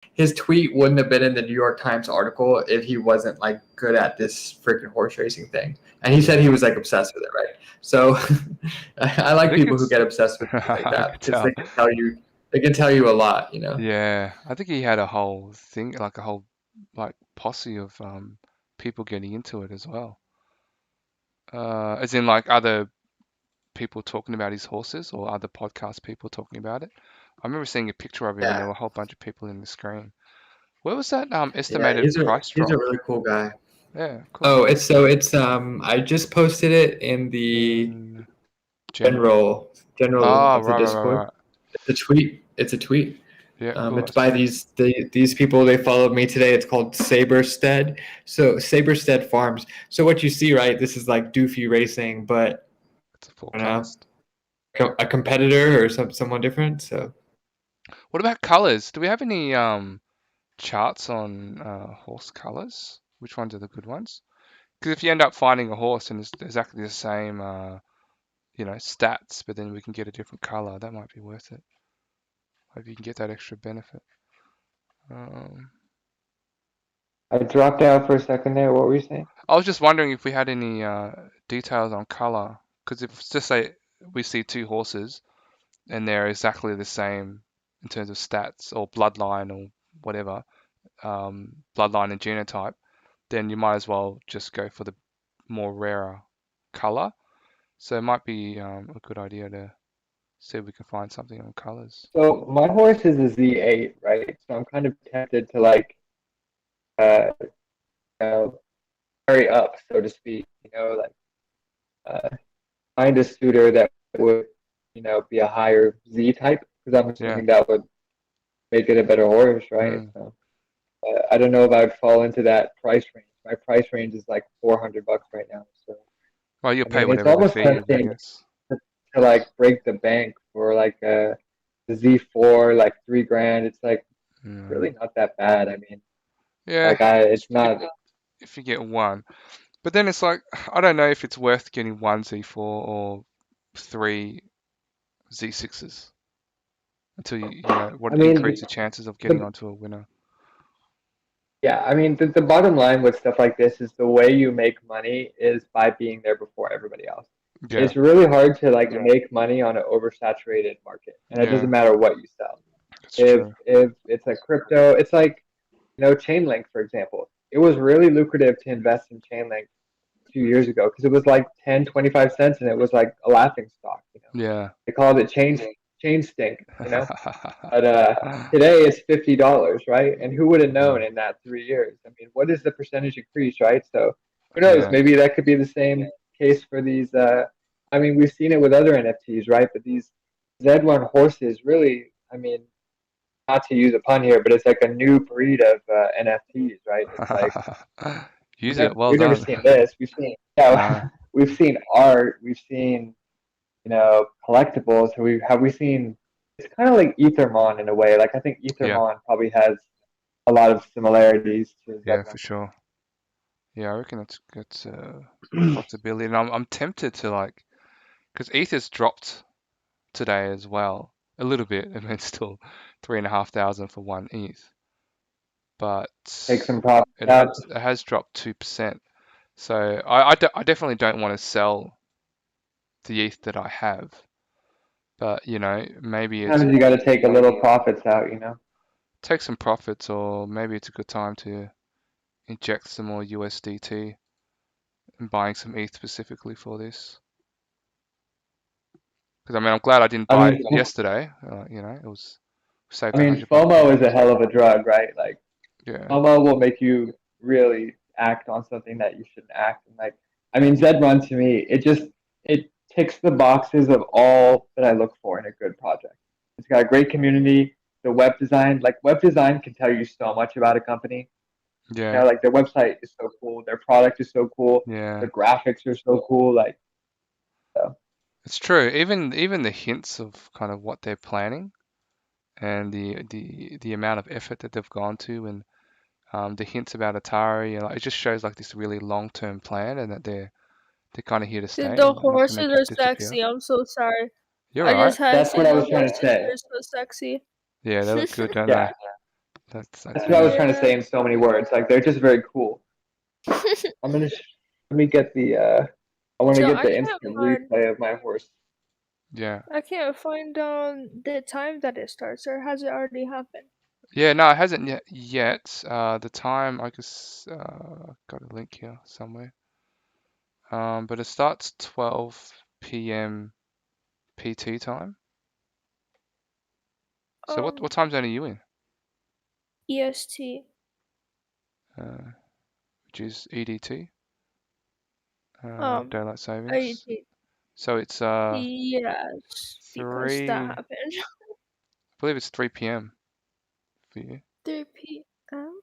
his tweet wouldn't have been in the New York Times article if he wasn't like good at this freaking horse racing thing. And he said he was like obsessed with it, right? So I I like think people who it's get obsessed with things like I that could because tell. they can tell you a lot, you know. Yeah, I think he had a whole thing, like a whole like posse of people getting into it as well. As in like other people talking about his horses or other podcast people talking about it. I remember seeing a picture of him and there Yeah, were a whole bunch of people in the screen. Where was that yeah, estimated price he's a drop? really cool guy. Yeah, cool. Oh, it's I just posted it in the In general. general Oh, of the right, right, right, Discord. right. It's a tweet. It's a tweet. Yeah, cool. I It's by see it. these people. They followed me today. It's called Saberstead. So Saberstead Farms. So what you see, right? This is like Doofy Racing, but It's a I don't know, forecast. a competitor or someone different. So What about colors? Do we have any charts on horse colors? Which ones are the good ones? Because if you end up finding a horse and it's exactly the same, stats, but then we can get a different color, that might be worth it. Maybe you can get that extra benefit. Um, I dropped out for a second there. What were you saying? I was just wondering if we had any details on color, because if just say we see two horses and they're exactly the same in terms of stats or bloodline or whatever, bloodline and genotype, then you might as well just go for the more rarer color. So it might be a good idea to see if we can find something on colors. So my horse is a Z8, right? So I'm kind of tempted to like uh you know, carry up, so to speak. Like uh, find a suitor that would be a higher Z type because I'm Yeah. assuming that would make it a better horse, right? Mm. So I don't know if I'd fall into that price range. My price range is like $400 right now. So Well, you'll I pay mean, it's whatever the almost fee is, I tempting guess. to like break the bank for like a Z4, like 3 grand. It's like Mm. really not that bad. I mean, Yeah, like it's if, not. if you get one. But then it's like, I don't know if it's worth getting one Z4 or three Z6s until you I what mean, increase the chances of getting the onto a winner. yeah, I mean, the bottom line with stuff like this is the way you make money is by being there before everybody else. Yeah, It's really hard to like make money on an oversaturated market, and it doesn't yeah, matter what you sell. that's If true. if it's a crypto, it's like Chainlink, for example. It was really lucrative to invest in Chainlink a few years ago because it was like 10, 25 cents, and it was like a laughing stock. Yeah. They called it chain stink. But today it's $50, right? And who would have known Mm. in that 3 years? I mean, what is the percentage increase, right? So who knows? Yeah, Maybe that could be the same case for these. I mean, we've seen it with other NFTs, right? But these Z1 horses really, I mean, not to use a pun here, but it's like a new breed of NFTs, right? It's like use it. Well we've never done. seen this. We've seen No. we've seen art, we've seen collectibles. Have we seen? It's kind of like Ethermon in a way. Like I think Yeah, Ethermon probably has a lot of similarities to yeah, for Zedrun. sure. Yeah, I reckon that's a possibility, and I'm tempted to like because ETH's dropped today as well a little bit. I mean, it's still 3,500 for one ETH, but Take some profits it out. has dropped 2%. So I definitely don't want to sell the ETH that I have, but maybe it's Sometimes you got to take a little profits out. take some profits, or maybe it's a good time to inject some more USDT and buying some ETH specifically for this. Because I mean, I'm glad I didn't I buy mean, it yesterday. It was I saved mean, $100 FOMO is a almost. hell of a drug, right? Like Yeah, FOMO will make you really act on something that you shouldn't act. And like, I mean, Zedrun to me, it ticks the boxes of all that I look for in a good project. It's got a great community. The web design, like web design, can tell you so much about a company. yeah, Like their website is so cool, their product is so cool, the yeah. graphics are so cool. Like, so. It's true. Even the hints of kind of what they're planning and the amount of effort that they've gone to, and the hints about Atari, like, it just shows like this really long-term plan, and that they're kind of here to Dude, stay the and not going to horses are disappear. sexy. I'm so sorry. You're I right. just had to That's say what I the was trying to horses say. are so sexy. Yeah, they look good, don't they? Yeah, That's That's what I was funny. trying to say in so many words. Like they're just very cool. I'm gonna let me get the I want to So get I the can't instant find replay of my horse. Yeah. the time that it starts, or has it already happened? Yeah, no, it hasn't yet. The time I guess got a link here somewhere. But it starts 12 p.m. PT time. So what time zone are you in? EST. Which is EDT, Um, daylight savings. IET. So it's Yes, because that 3, I happened. believe it's 3 p.m. for you. 3 p.m.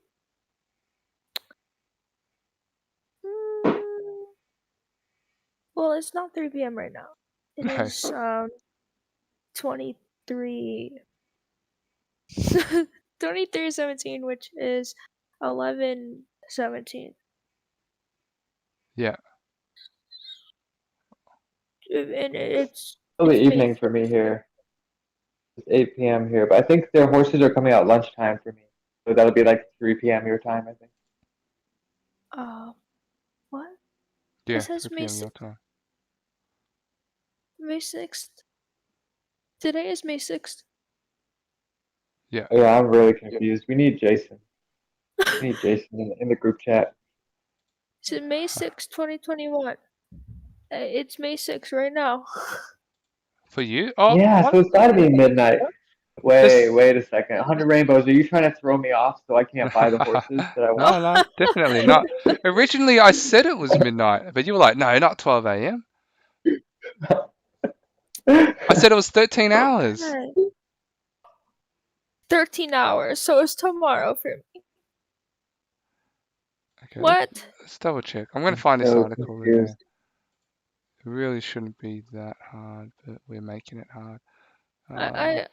Mm, well, it's not 3 p.m. right now. It No. is 23 23:17, which is 11:17. Yeah. And Still the it's May evening for me here. It's 8 p.m. here, but I think their horses are coming out lunchtime for me. So that'll be like 3 p.m. your time, I think. what? It Yeah, says 3 p.m. your time. May 6th. Today is May 6th. Yeah. Oh, yeah, I'm really confused. We need Jason. We need Jason in the group chat. It's May 6th, 2021. It's May 6th right now. For you? Oh, Yeah, what? so it's gotta be midnight. This Wait a second. 100 Rainbows, are you trying to throw me off so I can't buy the horses that I want? No, definitely not. Originally, I said it was midnight, but you were like, no, not 12 a.m. I said it was 13 hours. Okay. 13 hours, so it's tomorrow for me. Okay, What? let's double check. I'm going to I'm find this so article again. confused. It really shouldn't be that hard, but we're making it hard. I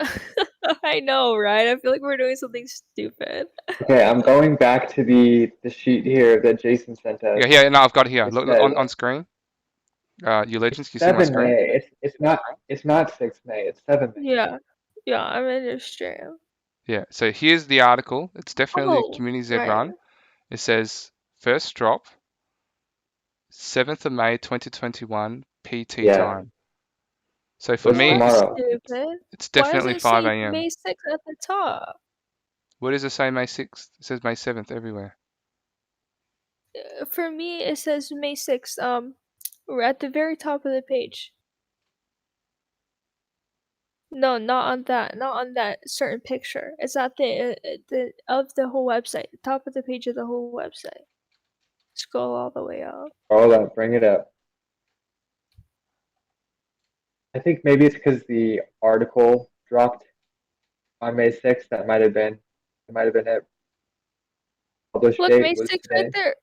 I know, right? I feel like we're doing something stupid. Okay, I'm going back to the sheet here that Jason sent us. Yeah, no, I've got it here. It Look says on screen. You legends, can you see my 7 screen? May. It's not 6 May. It's 7 May. Yeah. Yeah, I'm in your stream. Yeah, so here's the article. It's definitely Oh, Community Z right. run. It says first drop 7th of May 2021 PT Yeah. time. So for What's me, tomorrow? Stupid. it's Why does definitely it 5 say a.m. May 6th at the top? What does it say May 6th? It says May 7th everywhere. For me, it says May 6th. We're at the very top of the page. No, not on that. Not on that certain picture. It's at the of the whole website. The top of the page of the whole website. Scroll all the way up. Hold up, bring it up. I think maybe it's because the article dropped on May 6th. That might have been it. Published Look, date May was 6th right today. there.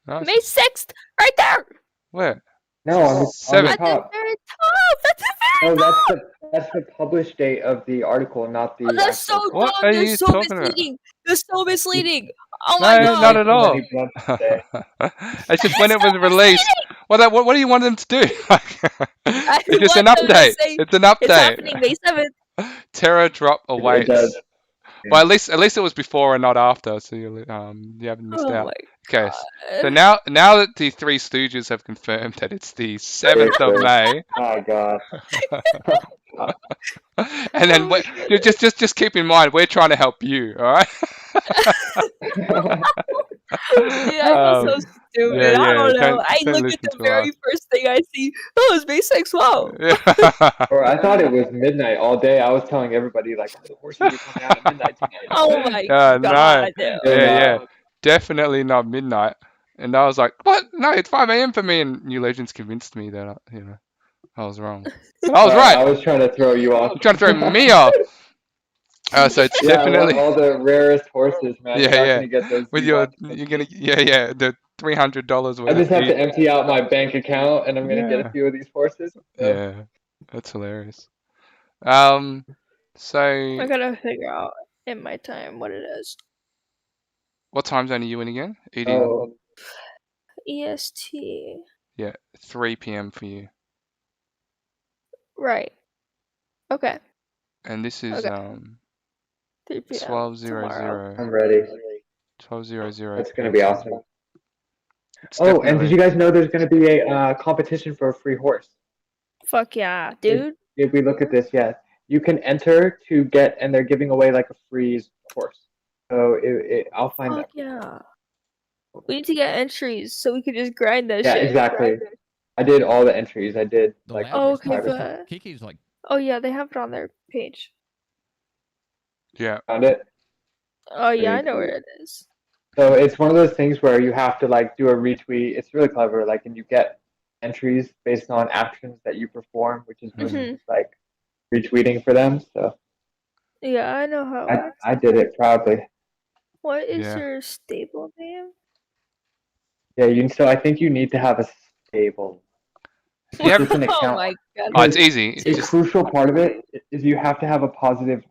No, May 6th, right there. where? No, on the 7th. At the top. very top. At the very No, top. that's the published date of the article, not Oh, the that's so actual What time. dumb. are You're you so talking about? misleading. You're so misleading. Oh my No, not god. at Too all. many blunts today. It's just when It's it so was released. misleading. What do you want them to do? I It's just an want them to update. say It's an it's update. happening May 7th. Terror drop It does. awaits. Well, at least it was before and not after, so you haven't missed Oh out. my Okay, so god. now that the Three Stooges have confirmed that it's the 7th of Seriously. May, Oh god. and then Oh my just keep in mind we're trying to help you, all right? Dude, I feel so Yeah, stupid. I yeah. don't know. I Don't look at listen the to us. very first thing I see. Oh, it's May 6th. Wow. Or I thought it was midnight all day. I was telling everybody like, oh, the horses are coming out at midnight tonight. Oh my No. god. No. They're Yeah. not. Definitely not midnight. And I was like, what? No, it's 5 a.m. for me. And New Legends convinced me that, I was wrong. But I was Sorry, right. I was trying to throw you off. You're trying to throw me off. So it's Yeah, I want definitely, all the rarest horses, man. You're not yeah. gonna get those With Z1s. the $300 I worth just of have gear. to empty out my bank account and I'm gonna get a Yeah. few of these horses. So Yeah. That's hilarious. So I gotta figure out in my time what it is. what time zone are you in again? ED. oh EST. Yeah, 3 p.m. for you. Right. Okay. And this is Okay. 3 p.m. 12:00. tomorrow. I'm ready. 12:00. That's gonna be awesome. It's Oh, and did you definitely. guys know there's gonna be a competition for a free horse? Fuck yeah, dude. Did we look at this yet? You can enter to get, and they're giving away like a free horse. So I'll find Fuck out. yeah. We need to get entries so we could just grind that Yeah, shit. exactly. I did all the entries. I did The like. lab Oh, was okay, nice. but Kiki's like, oh yeah, they have it on their page. Yeah. Found it. Oh yeah, I Pretty know cool. where it is. So it's one of those things where you have to like do a retweet. It's really clever. Like, and you get entries based on actions that you perform, which is versus Mhm. just like retweeting for them. So Yeah, I know how it works. I did it proudly. What is Yeah. your stable name? Yeah, so I think you need to have a stable. You have- It's an Oh account. my god. Oh, it's easy. It's A just crucial part of it is you have to have a positive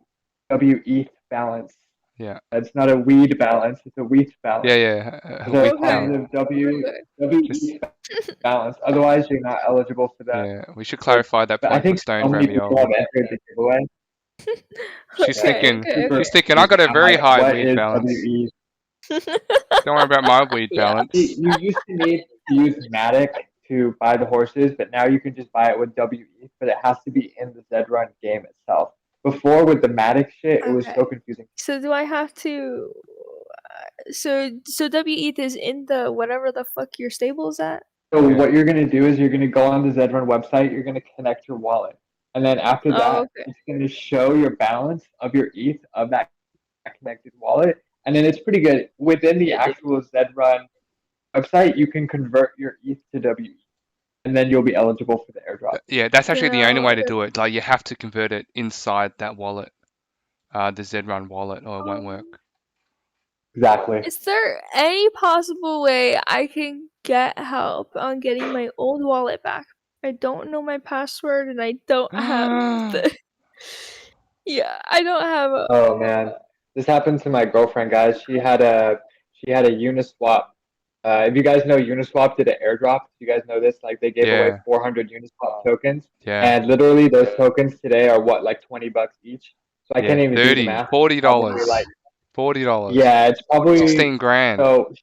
WETH balance. Yeah. It's not a weed balance; it's a wheat balance. yeah. It's a Okay. positive WETH Just- balance. Otherwise, you're not eligible for that. Yeah. We should clarify that But I point for think so stoned many people have ravioli. entered the giveaway. She's thinking. Okay. She's thinking. I got a very high What weed is balance. WE? Don't worry about my weed Yeah. balance. See, you used to need to use Matic to buy the horses, but now you can just buy it with WE, but it has to be in the Zedrun game itself. Before with the Matic shit, it was so Okay. confusing. So do I have to? So WETH is in the whatever the fuck your stable's at? So Yeah. what you're gonna do is you're gonna go on the Zedrun website, you're gonna connect your wallet, and then after that, Oh, okay. it's gonna show your balance of your ETH of that connected wallet, and then it's pretty good. Within the actual Zedrun website, you can convert your ETH to WE, and then you'll be eligible for the airdrop. Yeah, that's actually the only Yeah. way to do it. Like you have to convert it inside that wallet, the Zrun wallet, or it won't work. Exactly. Is there any possible way I can get help on getting my old wallet back? I don't know my password and I don't have the. Yeah, I don't have a. Oh man, this happened to my girlfriend, guys. She had a Uniswap. If you guys know, Uniswap did an airdrop. You guys know this? Like they gave away Yeah. 400 Uniswap tokens, Yeah. and literally those tokens today are what, like $20 each. So I can't even do the 30, math. $40. Probably, like, $40. yeah, it's probably 16 grand. So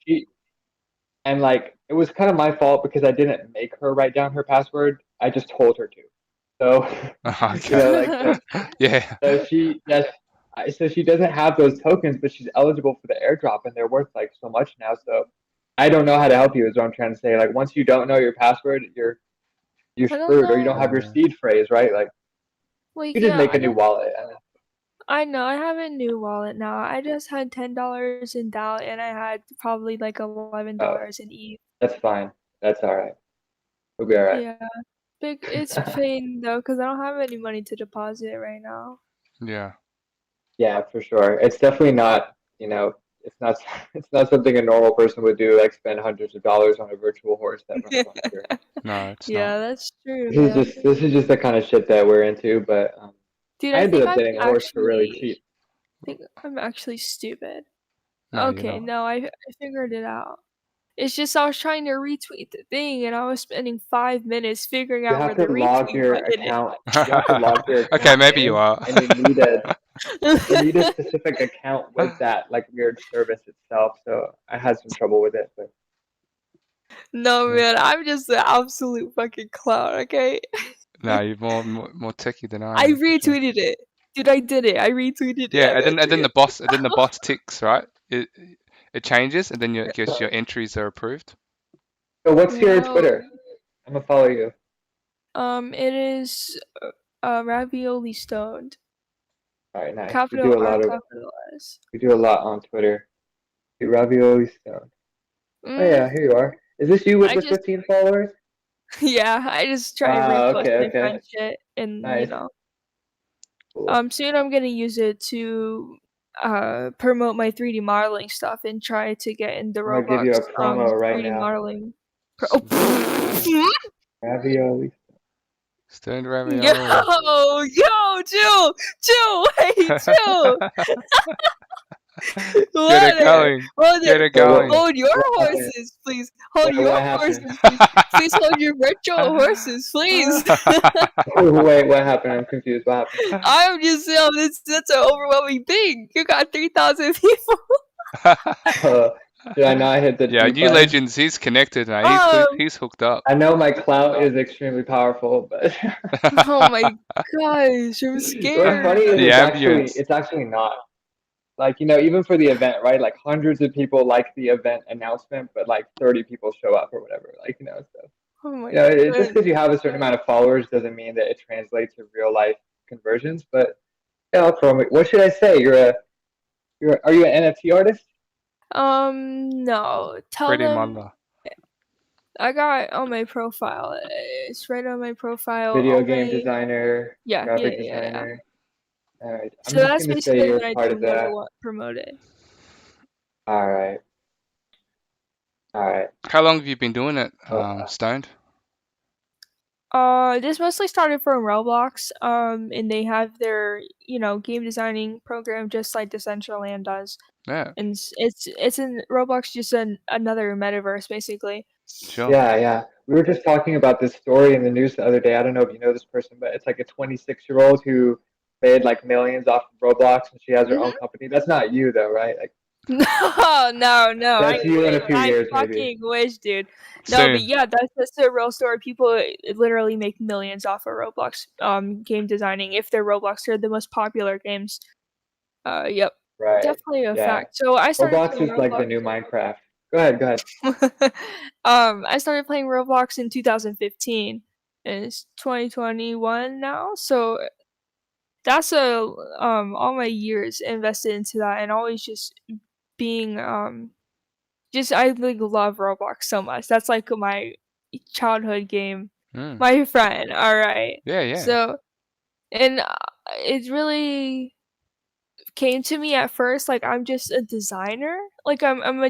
and like it was kind of my fault because I didn't make her write down her password. I just told her to. So Okay. you know, like Yeah. so so she doesn't have those tokens, but she's eligible for the airdrop, and they're worth like so much now. So I don't know how to help you. Is what I'm trying to say. Like once you don't know your password, you're I don't screwed, or you know. don't have your Yeah. seed phrase, right? Like Like, you just yeah, make I a new don't- wallet. I know I have a new wallet now. I just had $10 in DAO and I had probably like $11 in ETH. That's fine. That's all right. We'll be all right. Yeah, it's pain though because I don't have any money to deposit right now. Yeah. Yeah, for sure. It's definitely not. You know, it's not. It's not something a normal person would do. Like spend hundreds of dollars on a virtual horse that runs on here. No, it's Yeah, not. that's true, This man. is just the kind of shit that we're into. But Dude, I I ended think up I'm getting a horse for really actually. cheap. I think I'm actually stupid. No, you're Okay, not. no, I figured it out. It's just I was trying to retweet the thing and I was spending 5 minutes figuring You out where have the to log retweet your button account. You have to log your account. Okay, maybe in, you are. And you need is. a specific account with that like weird service itself. So I had some trouble with it, but No, man, I'm just an absolute fucking clown, okay? No, you're more techie than I I am. for sure. retweeted it. Dude, I did it. I retweeted it. Yeah, I and then retweeted the boss ticks, right? It changes, and then your entries are approved. so what's your No. Twitter? I'm gonna follow you. It is ravioli stoned. All right, nice. Capital R, capital S. We do a lot on Twitter. Ravioli Stone. Oh yeah, here you are. Is this you with I the just- 15 followers? Yeah, I just try to Ah, repost okay, my okay. friend shit, and Nice. you know, Cool. soon I'm gonna use it to promote my 3D modeling stuff and try to get in the I'm Roblox gonna give you a promo right 3D now. modeling. Ravioli. Stoned ravioli. Yo, chill, wait, chill. Get it going. Get it going. Hold your What happened? horses, please. Hold What your happened? horses, please. Please hold your virtual horses, please. Wait, what happened? I'm confused. What happened? I'm just that's an overwhelming thing. You got 3,000 people. Did I not hit the Yeah, T New button? Legends, he's connected now. He's hooked up. I know my clout is extremely powerful, but Oh my gosh, I'm what's scared. funny is The ambience. it's actually not. Like, even for the event, right? Like hundreds of people like the event announcement, but like 30 people show up or whatever. Like, so Oh my just god. because you have a certain amount of followers doesn't mean that it translates to real life conversions. But yeah, I'll throw me. What should I say? Are you an NFT artist? No. Tell 3D them modeler. I got on my profile. It's right on my profile. Video game designer, Yeah. graphic designer. All right, I'm So just that's gonna say basically you're what I part do of whenever I the. want promoted. All right. All right. How long have you been doing it, Oh, Stoned? This mostly started from Roblox. And they have their, game designing program just like Decentraland does. Yeah, And it's in Roblox, just another metaverse basically. sure. yeah. We were just talking about this story in the news the other day. I don't know if you know this person, but it's like a 26-year-old who made like millions off of Roblox, and she has her own company. That's not you though, right? Like, No. that's you in a few I years, maybe. fucking wish, dude. No, but Soon. yeah, that's a real story. People literally make millions off of Roblox game designing. If they're Roblox, they're the most popular games. Yep. Right. Definitely a Yeah. fact. So I started Roblox playing is like the new Minecraft. Go ahead. I started playing Roblox in 2015, and it's 2021 now. So that's all my years invested into that, and always just being just I like love Roblox so much. That's like my childhood game. Mm. My friend, all right. Yeah. So, and it really came to me at first like I'm just a designer. Like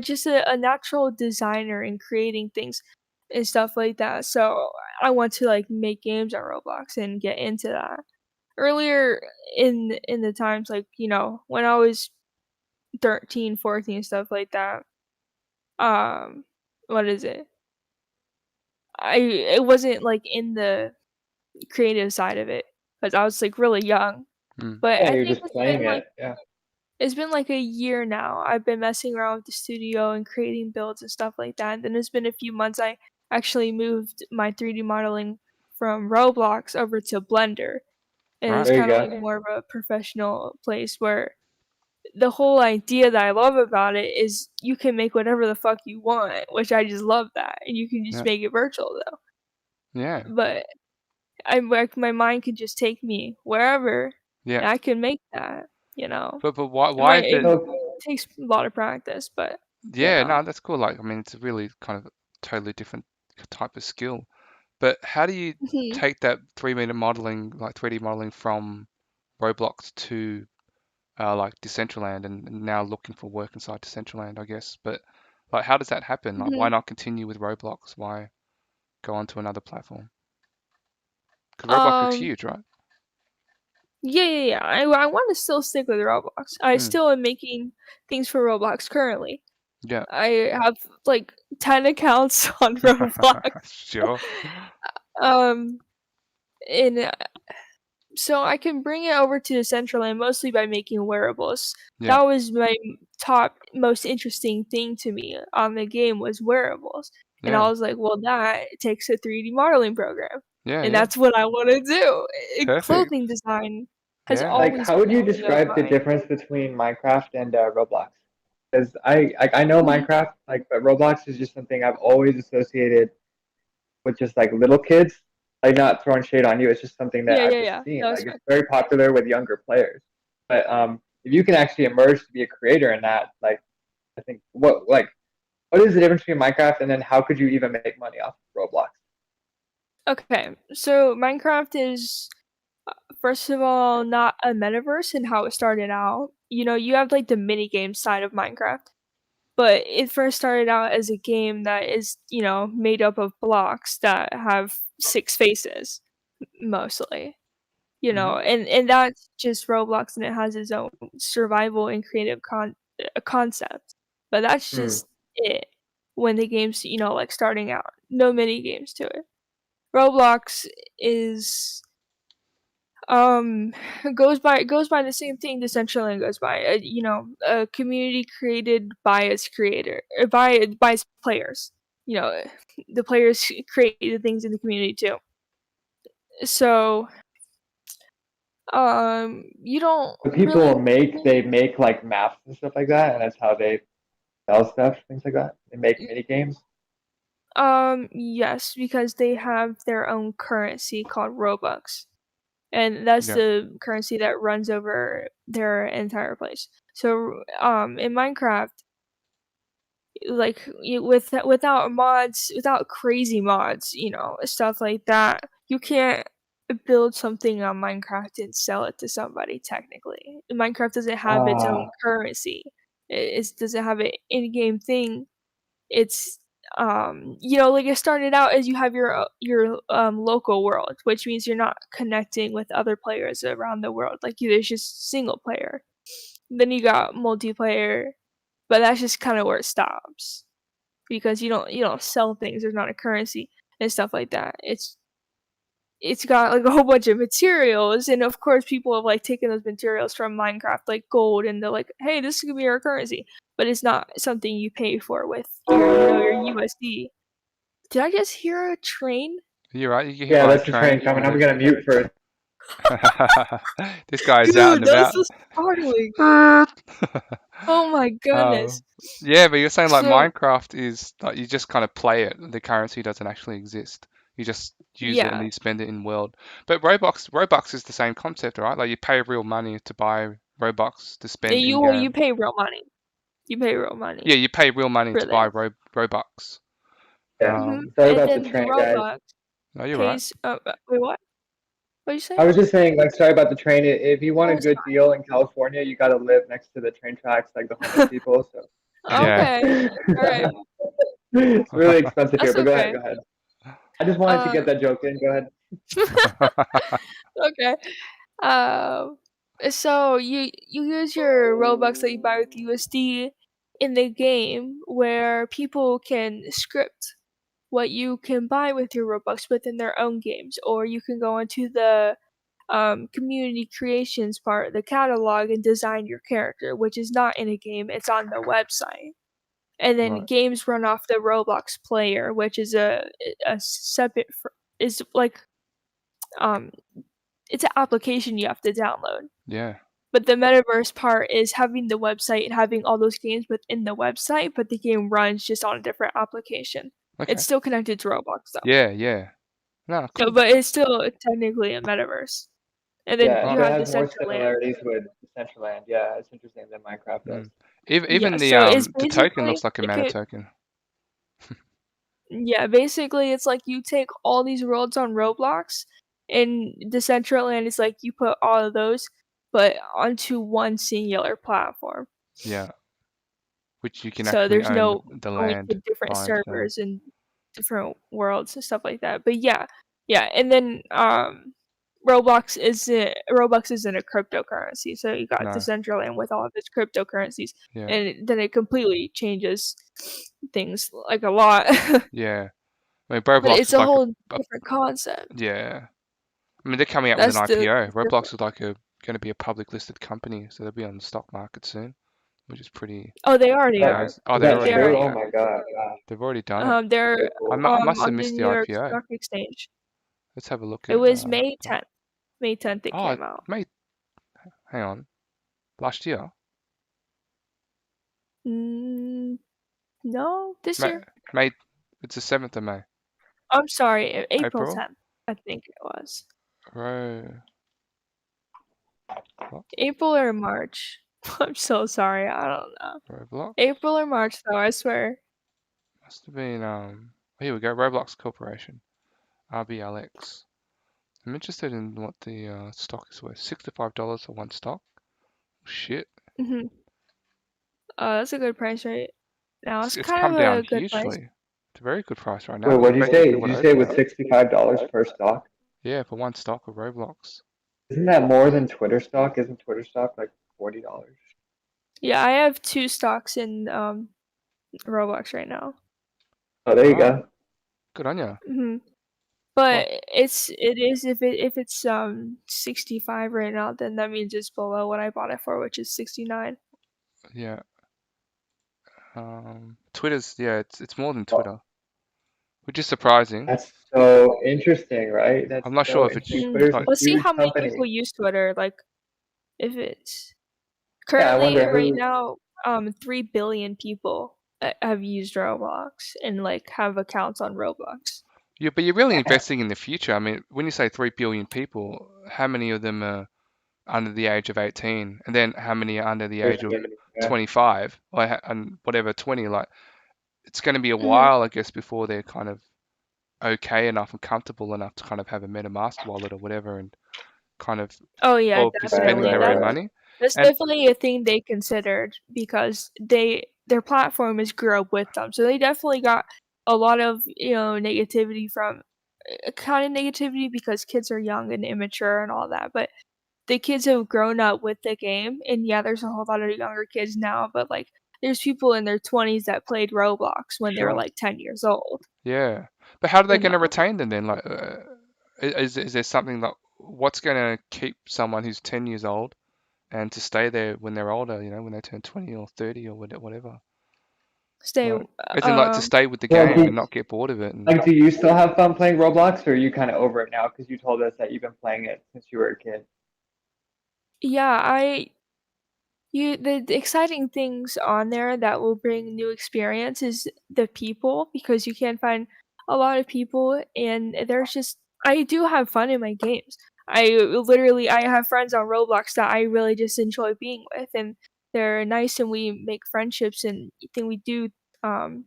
just a natural designer in creating things and stuff like that. So I want to like make games on Roblox and get into that. Earlier in the times like, when I was 13, 14, stuff like that. What is it? It wasn't like in the creative side of it because I was like really young. Mm. But Yeah, I you're think just playing it. Yeah. it's been like a year now. I've been messing around with the studio and creating builds and stuff like that. And then it's been a few months. I actually moved my 3D modeling from Roblox over to Blender. And it's There you kind of go. like more of a professional place where the whole idea that I love about it is you can make whatever the fuck you want, which I just love that. And you can just Yeah. make it virtual though. Yeah. But my mind can just take me wherever and I can make that, But why is it? It takes a lot of practice, but Yeah, no, that's cool. Like, I mean, it's a really kind of totally different type of skill. But how do you Mhm. take that 3D modeling from Roblox to like Decentraland and now looking for work inside Decentraland, I guess. But like, how does that happen? Like, why Mhm. not continue with Roblox? Why go on to another platform? Because Roblox is huge, right? Yeah. I want to still stick with Roblox. I Mm. still am making things for Roblox currently. Yeah. I have like 10 accounts on Roblox. Sure. And so I can bring it over to Decentraland mostly by making wearables. Yeah. That was my top most interesting thing to me on the game was wearables. And I Yeah. was like, well, that takes a 3D modeling program. Yeah. And Yeah. that's what I want to do. Perfect. Clothing design has Yeah. Like, always how would you been a describe the mine. difference between Minecraft and Roblox? Because I know Mhm. Minecraft, like, but Roblox is just something I've always associated with just like little kids. Like, not throwing shade on you, it's just something that I've just Yeah. seen. No, Like, it's it's fine. very popular with younger players. But if you can actually emerge to be a creator in that, like, I think what is the difference between Minecraft and then how could you even make money off of Roblox? Okay, so Minecraft is first of all not a metaverse in how it started out. You have like the mini game side of Minecraft, but it first started out as a game that is, made up of blocks that have 6 faces mostly. Mhm. And that's just Roblox and it has its own survival and creative a concept, but that's just it. When the game's like starting out, no mini games to it. Roblox is goes by the same thing Decentraland goes by. A community created by its creator, by its players. The players create the things in the community too. So you don't But people really they make like maps and stuff like that, and that's how they sell stuff, things like that. They make mini games. yes, because they have their own currency called Robux. And that's Yeah. the currency that runs over their entire place. So in Minecraft, like without mods, without crazy mods, stuff like that, you can't build something on Minecraft and sell it to somebody technically. Minecraft doesn't have its own currency. It doesn't have an in-game thing. It's like it started out as you have your local world, which means you're not connecting with other players around the world. Like there's just single player. Then you got multiplayer, but that's just kind of where it stops because you don't sell things. There's not a currency and stuff like that. It's got like a whole bunch of materials, and of course people have like taken those materials from Minecraft, like gold, and they're like, hey, this could be our currency, but it's not something you pay for with your USD. Did I just hear a train? You're right. You can hear Yeah, my that's the train coming. I'm gonna mute first. This guy's out and Dude, that's about. so startling. Oh my goodness. Yeah, but you're saying like So Minecraft is like you just kind of play it. The currency doesn't actually exist. You just use it and yeah, then you spend it in world. But Robux is the same concept, right? Like you pay real money to buy Robux to spend in you game. pay real money. You pay real Yeah, money you pay real money for to buy this. Robux. Yeah. hmm Sorry And about the then the train, guys. Robux No, you're right. pays. Wait, what? What did you say? I was just saying, like, sorry about the train. If you want a Oh, good deal in California, you gotta live next to the train tracks, like the homeless people. So Yeah. okay. All right. it's really expensive here. That's But go ahead, okay. go ahead. I just wanted to get that joke in. Go ahead. Okay. Um, so you use your Robux that you buy with USD in the game where people can script what you can buy with your Robux within their own games, or you can go into the community creations part, the catalog, and design your character, which is not in a game; it's on the website. And then Right. games run off the Roblox player, which is a separate is like um it's an application you have to download. Yeah. But the metaverse part is having the website and having all those games within the website, but the game runs just on a different application. Okay. It's still connected to Roblox though. Yeah, yeah. No, So, cool. but it's still technically a metaverse. And then Yeah, you so it have has more Decentraland. similarities with Decentraland. Yeah, it's interesting than Minecraft does. Even Yeah, so it's the token basically looks like a mana token. yeah, basically it's like you take all these worlds on Roblox, and Decentraland is like you put all of those, but onto one singular platform. Yeah. Which you can So actually there's own no the going to land different by and stuff. servers and different worlds and stuff like that. But yeah, and then Roblox isn't a cryptocurrency, so you got No. Decentraland with all of its cryptocurrencies, Yeah. and then it completely changes things like a lot. Yeah. I mean, But Roblox it's is a like whole a different concept. yeah. I mean, they're coming out with an That's IPO. the Roblox difference. is like going to be a public listed company, so they'll be on the stock market soon, which is pretty Oh, they already are. amazing. Oh, Is they that already They are. true? already Oh are. my God. Wow. They've already done it. They're Very cool. I must have on the missed New the York IPO. Stock Exchange. Let's have a look It at. was May 10th. May 10th it Oh, came out. May. Hang on. Last year. No, this May. year. May. It's the 7th of May. I'm sorry, April April. 10th. I think it was. What? April or March. I'm so sorry. I don't know. Roblox. April or March though, I swear. Must have been. Here we go. Roblox Corporation. RBLX. I'm interested in what the stock is worth. $65 for one stock. Shit. Mhm. That's a good price right now. It's It's kind come of down a good price. hugely. It's a very good price right now. Wait, what did you say? Especially Did what you say it was Ocean. $65 per stock? Yeah, for one stock of Roblox. Isn't that more than Twitter stock? Isn't Twitter stock like $40? Yeah, I have 2 stocks in Roblox right now. Oh, there you Wow. go. Good on you. hmm Well, But it is if it's 65 right now, then that means it's below what I bought it for, which is 69. yeah. Twitter's it's more than Twitter, which is surprising. That's so interesting, right? That's I'm not sure so if it's interesting. Twitter's a like Let's see huge how many company. people use Twitter. Like, if it's Yeah, I currently wonder right who. now, 3 billion people have used Roblox and like have accounts on Roblox. yeah, but you're really investing in the future. I mean, when you say 3 billion people, how many of them are under the age of 18, and then how many are under the There's age of so many, yeah. 25, and whatever 20? Like, it's going to be a Mhm. while, I guess, before they're kind of okay enough and comfortable enough to kind of have a MetaMask wallet or whatever, and kind of Oh yeah, or be spending definitely. their own money. That's And definitely a thing they considered because their platform is grew up with them. So they definitely got a lot of, negativity from kind of negativity because kids are young and immature and all that. But the kids have grown up with the game, and yeah, there's a whole lot of younger kids now, but like there's people in their 20s that played Roblox when they were sure, like 10 years old. yeah. But how are they You going to know. retain them then? Like, is there something that what's going to keep someone who's 10 years old and to stay there when they're older, when they turn 20 or 30 or whatever? Stay Like, as in, like, to um stay with the Well, game and not get bored of it. And do you still have fun playing Roblox, or are you kind of over it now? Because you told us that you've been playing it since you were a kid. yeah, the exciting things on there that will bring new experience is the people, because you can find a lot of people, and there's just I do have fun in my games. I have friends on Roblox that I really just enjoy being with, and they're nice, and we make friendships, and thing we do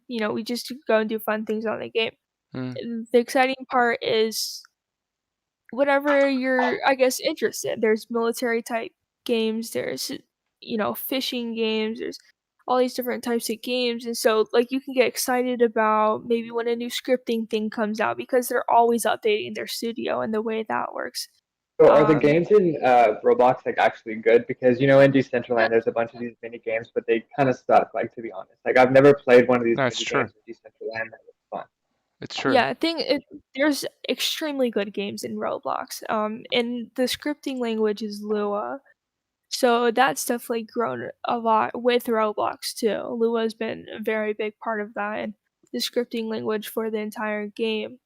we just go and do fun things on the game. mm, The exciting part is whatever you're, I guess, interested. There's military type games, there's fishing games, there's all these different types of games, and so like you can get excited about maybe when a new scripting thing comes out because they're always updating their studio and the way that works. So are the Um games in Roblox like actually good? Because in Decentraland there's a bunch of these mini games, but they kind of suck. Like, to be honest, like I've never played one of these no, it's mini true. games in Decentraland that was fun. It's true. yeah, there's extremely good games in Roblox. And the scripting language is Lua. So that's definitely grown a lot with Roblox too. Lua's been a very big part of that and the scripting language for the entire game.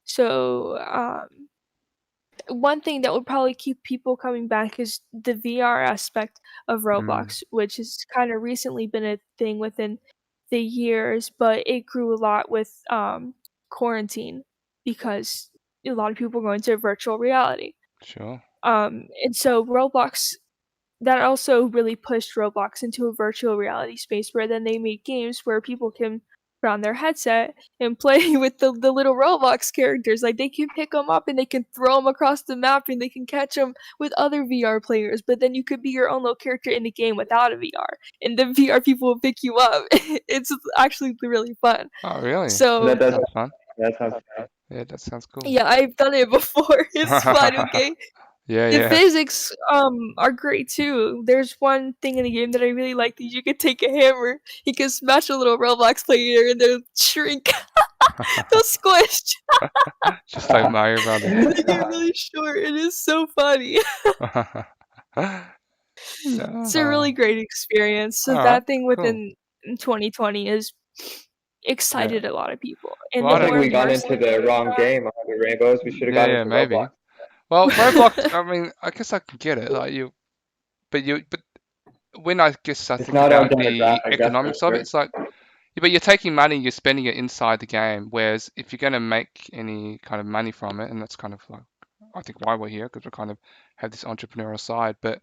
So one thing that would probably keep people coming back is the VR aspect of Mm, Roblox, which has kind of recently been a thing within the years, but it grew a lot with quarantine because a lot of people go into virtual reality. sure. And so Roblox that also really pushed Roblox into a virtual reality space where then they made games where people can put on their headset and play with the little Roblox characters. Like they can pick them up and they can throw them across the map and they can catch them with other VR players. But then you could be your own little character in the game without a VR, and the VR people will pick you up. It's actually really fun. Oh, really? So That does Sounds fun. that sounds fun. Yeah, that sounds cool. yeah, I've done it before. It's fun. Okay. Yeah, The yeah. physics are great too. There's one thing in the game that I really like that you could take a hammer, you can smash a little Roblox player and they'll shrink. They'll squish Just like Mario and Brothers. they get really short. It is so funny. It's a really No. great experience. So All right, that thing cool. within 2020 has Yeah. excited a lot of people. And Well, the I I think more don't. we got into immersive the wrong game on the rainbows. We should have Yeah, got yeah, into Roblox. maybe. Well, Roblox. I mean, I guess I can get it. Like but when I guess I It's think not our about the demographic, that's for economics of it, sure. it's like, yeah, but you're taking money, you're spending it inside the game. Whereas if you're going to make any kind of money from it, and that's kind of like, I think why we're here, because we kind of have this entrepreneurial side. But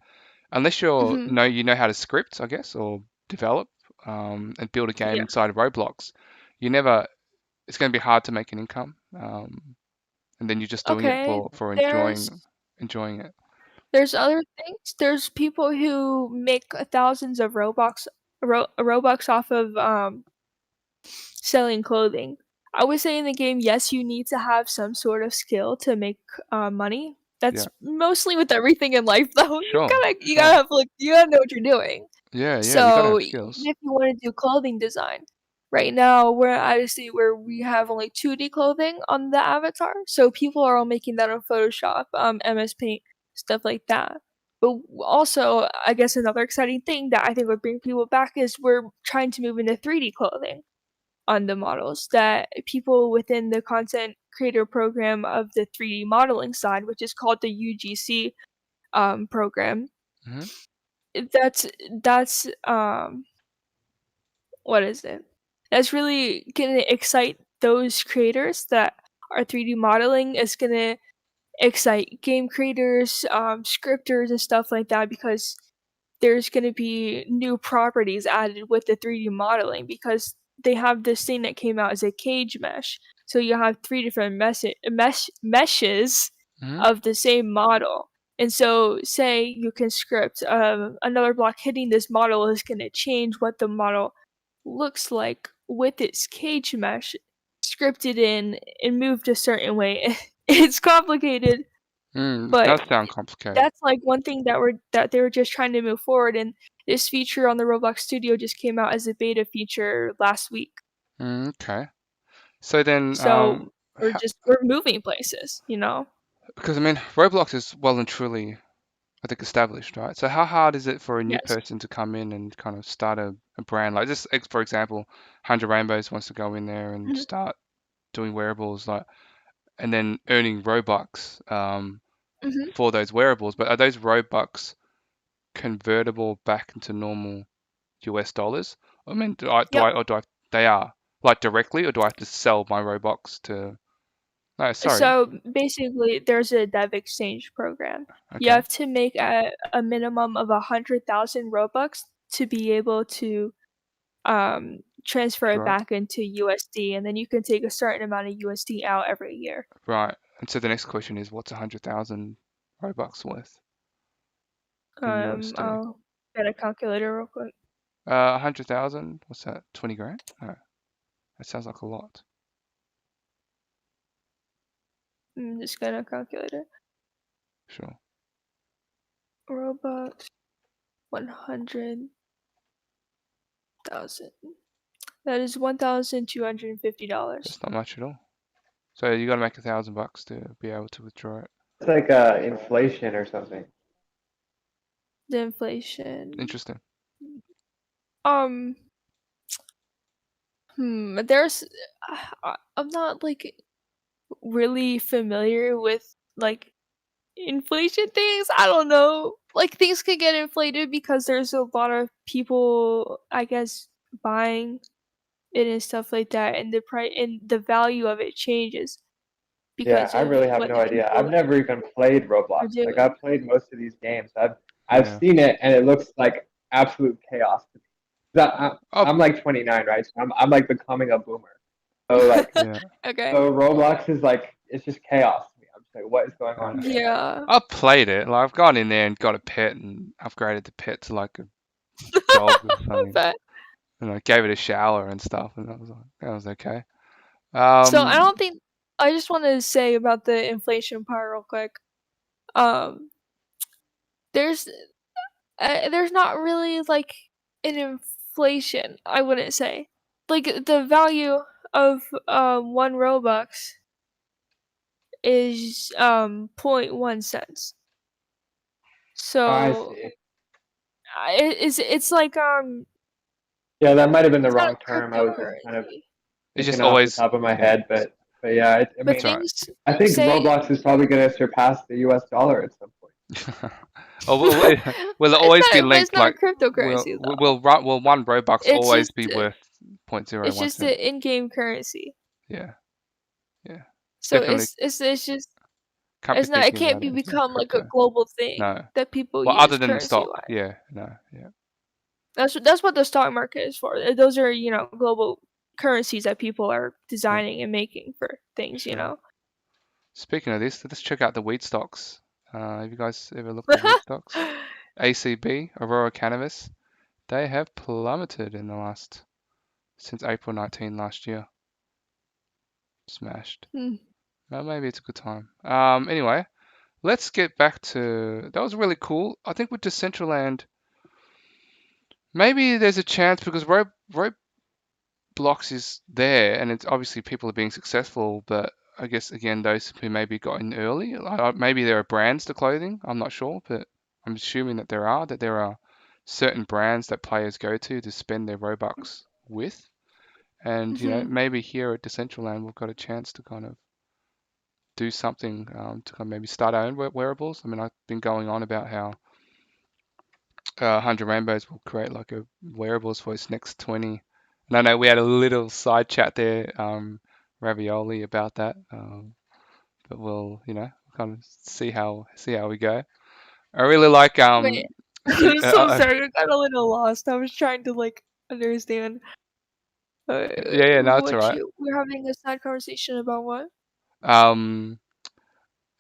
unless Mhm. you know how to script, I guess, or develop, and build a game Yeah. inside of Roblox, you never. It's going to be hard to make an income, and then you're just doing it Okay. for There's enjoying it. There's other things. There's people who make thousands of Robux off of selling clothing. I would say in the game, yes, you need to have some sort of skill to make money. That's Yeah, mostly with everything in life, though. sure, You sure. gotta have you gotta know what you're doing. Yeah, you gotta So have even skills. if you want to do clothing design, right now we're at a state where we have only 2D clothing on the avatar. So people are all making that on Photoshop, MS Paint, stuff like that. But also, I guess another exciting thing that I think would bring people back is we're trying to move into 3D clothing on the models, that people within the content creator program of the 3D modeling side, which is called the UGC program. Hmm. That's what is it? That's really gonna excite those creators that are 3D modeling. Is gonna excite game creators, scripters, and stuff like that, because there's going to be new properties added with the 3D modeling, because they have this thing that came out as a cage mesh. So you have 3 different meshes Hmm. of the same model. And so, say you can script another block hitting this model is going to change what the model looks like with its cage mesh scripted in and moved a certain way. It's complicated, It but does sound complicated. that's like one thing that they were just trying to move forward, and this feature on the Roblox Studio just came out as a beta feature last week. Okay. So then, So we're moving places, you know? because I mean, Roblox is well and truly, I think, established, right? So how hard is it for a new Yes. person to come in and kind of start a brand? Like this, for example, 100 Rainbows wants to go in there and Mhm. start doing wearables, like, and then earning Robux Mhm. for those wearables. But are those Robux convertible back into normal US dollars? I mean, Yep. they are like directly, or do I have to sell my Robux to? No, sorry. So basically, there's a dev exchange program. You Okay. have to make a minimum of 100,000 Robux to be able to transfer it Right. back into USD, and then you can take a certain amount of USD out every year. Right. And so the next question is, what's 100,000 Robux worth in USD? I'll get a calculator real quick. 100,000. What's that? 20 grand? No, that sounds like a lot. I'm just gonna calculate it. Sure. Robux 100,000. That is $1,250. That's not much at all. So you got to make $1,000 to be able to withdraw it. It's like inflation or something. The inflation. Interesting. Um. There's. I'm not like really familiar with like inflation things. I don't know. Like things could get inflated because there's a lot of people, I guess, buying it and stuff like that, and the price and the value of it changes Yeah, because I of really have what no the idea. people I've never even played Roblox. are Like doing. I've played most of these games. I've Yeah. seen it and it looks like absolute chaos to me. 'Cause Oh, I'm like 29, right? So I'm like becoming a boomer. So like yeah. Okay. so Roblox is like it's just chaos to me. I'm just like, what is going on here? Yeah. I've played it. Like I've gone in there and got a pet and upgraded the pet to like a dog or something. But And I gave it a shower and stuff, and that was okay. so I don't think I just want to say about the inflation part real quick. Um, there's there's not really like an inflation. I wouldn't say like the value of 1 Robux is 0.1 cents. Oh, I So see. it's like Yeah, that might have been the it's not wrong a term. I was just kind of cryptocurrency. it's just thinking off the always, top of my yeah, head, but yeah, I But that's mean, right. things I think say Roblox is probably going to surpass the US dollar at some point. Oh, will it always be but it's linked? not a Like, cryptocurrency though. will 1 Robux It's always just be worth 0.01 it's just cent? the in-game currency. Yeah, yeah. It's So definitely it's just can't be it's not it thinking can't about be it as a become like a crypto. global thing No. that people Well, other use than the currency stock. wise. Yeah, no, yeah. That's what the stock market is for. Those are, global currencies that people are designing and making for things, Sure. Speaking of this, let's check out the weed stocks. Have you guys ever looked at weed stocks? ACB, Aurora Cannabis, they have plummeted in the since April 19 last year. Smashed. Hmm. Well, maybe it's a good time. Anyway, let's get back to that was really cool. I think with Decentraland, Maybe there's a chance because Roblox is there, and it's obviously people are being successful, but I guess again those who maybe got in early, maybe there are brands to clothing. I'm not sure, but I'm assuming that there are certain brands that players go to spend their Robux with, and maybe here at Decentraland we've got a chance to kind of do something to kind of maybe start our own wearables. I mean, I've been going on about how 100 Rainbows will create like a wearables for its next 20. And I know we had a little side chat there, Ravioli, about that. But we'll, kind of see how we go. I really like Wait, I'm so sorry. I got a little lost. I was trying to like understand. yeah, no, it's all What right. we're having a side conversation about what? Um,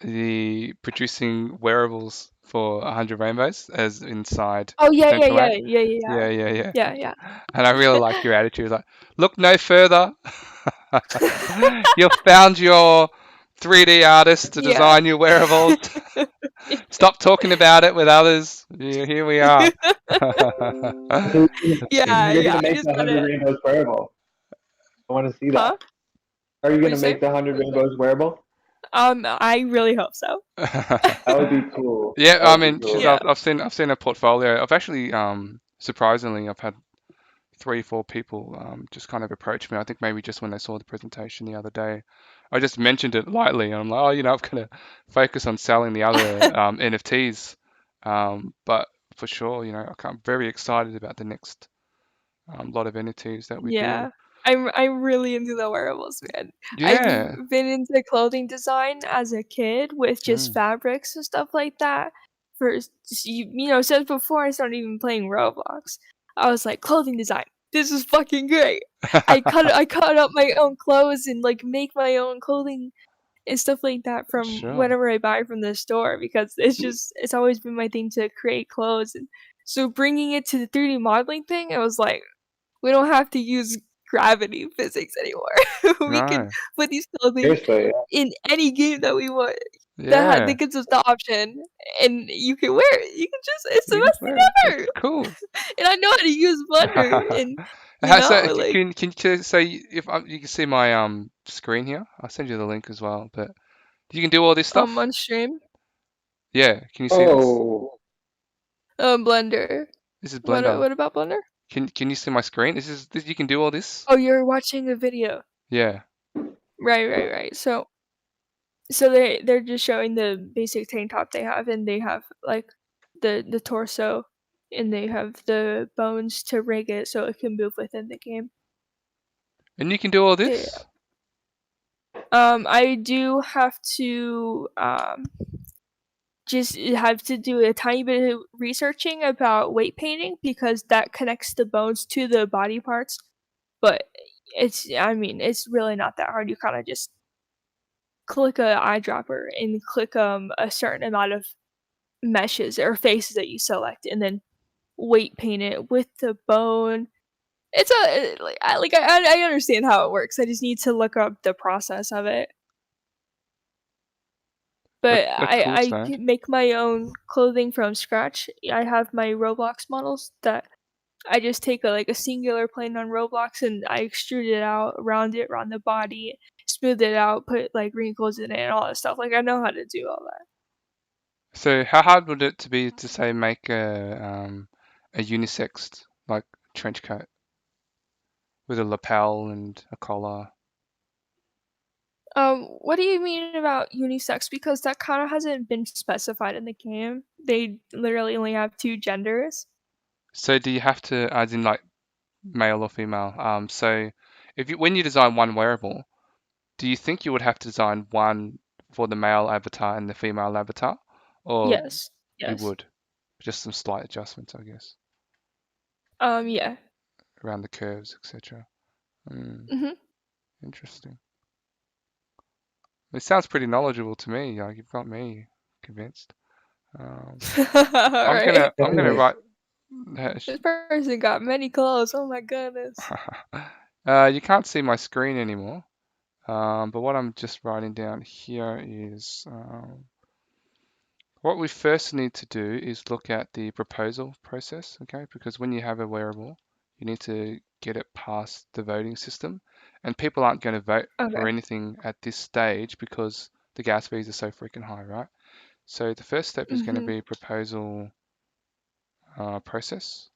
the producing wearables for 100 Rainbows as inside Oh yeah, yeah, yeah, Decentraland. yeah, yeah, Yeah. yeah, yeah. And I really like your attitude. Like, look no further. You've found your 3D artist to Yeah. design your wearables. Stop talking about it with others. Here we are. So Yeah, you're yeah. gonna I make just the got 100 it. Rainbows wearable. I want to see Huh? that. Are you What'd gonna you say? make the 100 Rainbows wearable? I really hope so. That would be cool. Yeah, That I would be mean, cool. Yeah. I've seen a portfolio. I've actually, surprisingly, I've had 3, 4 people just kind of approach me. I think maybe just when they saw the presentation the other day, I just mentioned it lightly, and I'm like, oh, I've got to focus on selling the other NFTs. But for sure, I'm very excited about the next lot of NFTs that we do. Yeah. I'm really into the wearables, man. I've Yeah. been into clothing design as a kid with just Mm. fabrics and stuff like that. Since before I started even playing Roblox, I was like, clothing design. This is fucking great. I cut up my own clothes and like make my own clothing and stuff like that from Sure. whatever I buy from the store because it's always been my thing to create clothes. And so bringing it to the 3D modeling thing, I was like, we don't have to use gravity physics anymore. We can No. put these clothing Seriously. in any game that we want. That Yeah. gives us the option, and you can wear it. You can just—it's the You best just thing wear it. It's ever. cool. And I know how to use Blender, and So like can so if you can see my screen here, I'll send you the link as well. But you can do all this stuff. on stream, Yeah, can you see this? Oh, Blender. This is What Blender. what about Blender? Can you see my screen? This you can do all this? Oh, you're watching a video. Yeah. Right. So they're just showing the basic tank top they have, and they have like the torso, and they have the bones to rig it so it can move within the game. And you can do all Yeah. this? I do have to just have to do a tiny bit of researching about weight painting because that connects the bones to the body parts. But it's really not that hard. You kind of just click a eyedropper and click a certain amount of meshes or faces that you select, and then weight paint it with the bone. It's I understand how it works. I just need to look up the process of it. But That's cool, I Stan. can make my own clothing from scratch. I have my Roblox models that I just take a singular plane on Roblox and I extrude it out around the body, smooth it out, put like wrinkles in it and all that stuff. Like I know how to do all that. So how hard would it to be to say make a unisex like trench coat with a lapel and a collar? What do you mean about unisex? Because that kind of hasn't been specified in the game. They literally only have two genders. So do you have to, as in like male or female? So when you design one wearable, do you think you would have to design one for the male avatar and the female avatar, or Yes. you Yes. would just some slight adjustments, I guess, Yeah. around the curves, etc. Mhm. Interesting. It sounds pretty knowledgeable to me. Like you've got me convinced. Um, All right. I'm gonna definitely. write. This person got many clothes. Oh my goodness. You can't see my screen anymore. But what I'm just writing down here is What we first need to do is look at the proposal process, okay? Because when you have a wearable, you need to get it past the voting system, and people aren't going to vote for Okay. anything at this stage because the gas fees are so freaking high, right? So the first step is going to Mhm. be proposal process,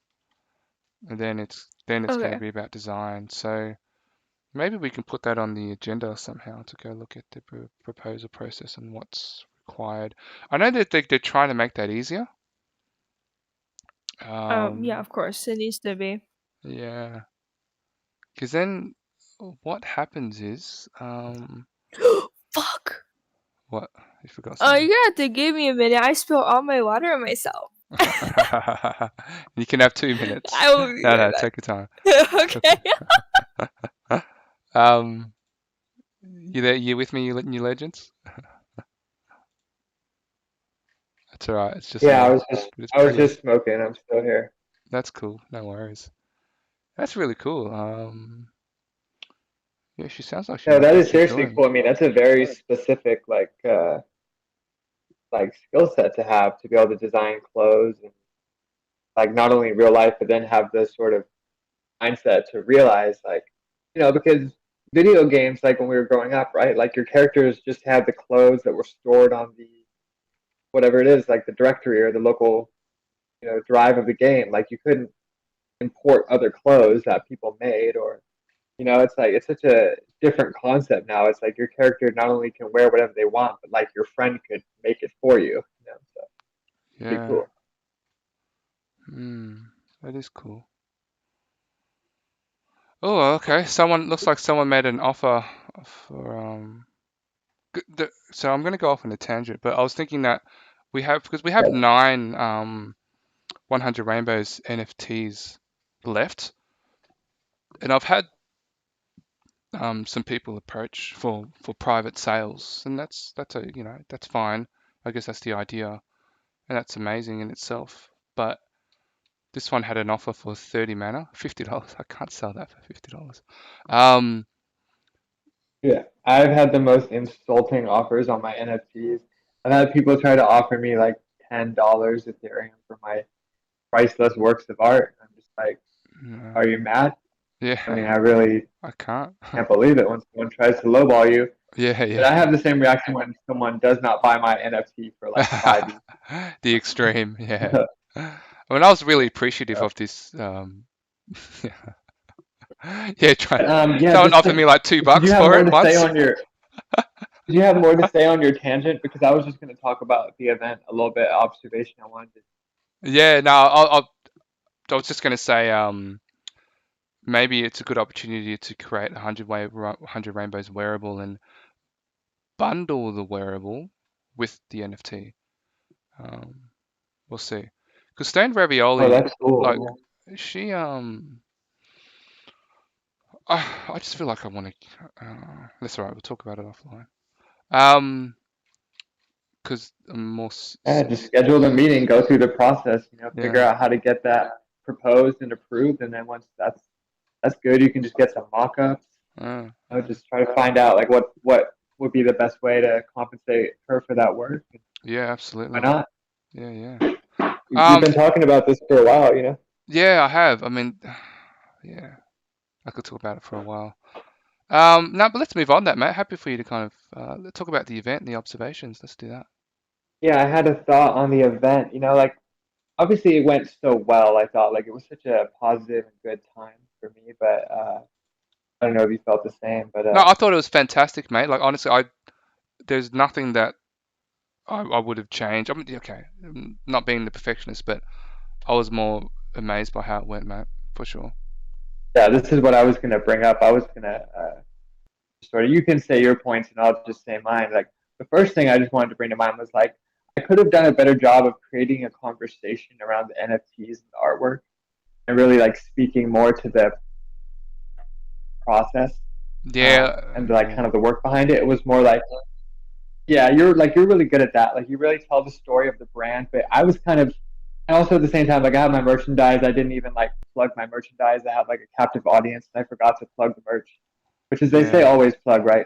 and then it's going to Okay. be about design. So maybe we can put that on the agenda somehow to go look at the proposal process and what's required. I know that they're trying to make that easier. Yeah, of course, it needs to be. Yeah, because then what happens is, Fuck. what? You forgot Oh, something. you're gonna have to give me a minute. I spilled all my water on myself. You can have 2 minutes. I will be No, right no, back. take your time. Okay. Um, you there? You with me, you new legends? That's all right. It's just Yeah, me. But it's I was pretty. just smoking. I'm still here. That's cool. No worries. That's really cool. Yeah, she sounds like she No, knows that what is she's seriously doing. cool. I mean, that's a very specific like skill set to have to be able to design clothes and like not only in real life, but then have this sort of mindset to realize like, because video games, like when we were growing up, right? Like your characters just had the clothes that were stored on the whatever it is, like the directory or the local, drive of the game. Like you couldn't import other clothes that people made or it's like it's such a different concept now. It's like your character not only can wear whatever they want, but like your friend could make it for you. So pretty Yeah. cool. That is cool. Oh, okay. Looks like someone made an offer for so I'm going to go off on a tangent, but I was thinking that because we have Yeah. 9 100 Rainbows NFTs left, and I've had some people approach for private sales, and that's fine. I guess that's the idea, and that's amazing in itself. But this one had an offer for 30 mana, $50. I can't sell that for $50. Um, Yeah. I've had the most insulting offers on my NFTs. I've had people try to offer me like $10 Ethereum for my priceless works of art. I'm just like, no. are you mad? I mean, Yeah, I really I can't. can't believe it when someone tries to lowball you. Yeah, But I yeah. have the same reaction when someone does not buy my NFT for like 5 The extreme, yeah. ETH. I mean, I was really appreciative of this. Yeah, Yeah, someone just offered me like, like two did you bucks have for more it to say once. on your Did you have more to say on your tangent? Because I was just going to talk about the event a little bit, observation I wanted to. Yeah, no, I was just gonna say, maybe it's a good opportunity to create a 100 rainbows wearable and bundle the wearable with the NFT. Um, we'll see. Because Stoned Oh, Ravioli, that's cool. like, she I just feel like I want to. That's all right. We'll talk about it offline. Because I'm more. Yeah, just schedule the meeting, go through the process, figure Yeah. out how to get that proposed and approved, and then once that's good, you can just get some mock-ups. Uh, Just try to find out like what would be the best way to compensate her for that work. yeah. Why Absolutely. not? Yeah. Yeah. You've been talking about this for a while. Yeah. I have. I mean, yeah. I could talk about it for a while. No, but let's move on. That mate. Happy for you to kind of let's talk about the event and the observations. Let's do that. Yeah, I had a thought on the event. Like obviously it went so well. I thought like it was such a positive and good time for me, but I don't know if you felt the same. But No, I thought it was fantastic, mate. Like honestly, there's nothing that I would have changed. I mean, okay, not being the perfectionist, but I was more amazed by how it went, mate, for sure. yeah, this is what I was gonna bring up. I was gonna sort of you can say your points and I'll just say mine. Like the first thing I just wanted to bring to mind was like I could have done a better job of creating a conversation around the NFTs and the artwork and really like speaking more to the process Yeah, and like yeah, kind of the work behind it. It was more like yeah, you're really good at that. Like you really tell the story of the brand. But I was kind of and also at the same time, like I have my merchandise. I didn't even like plug my merchandise. I have like a captive audience and I forgot to plug the merch. Which is they say yeah, always plug, right?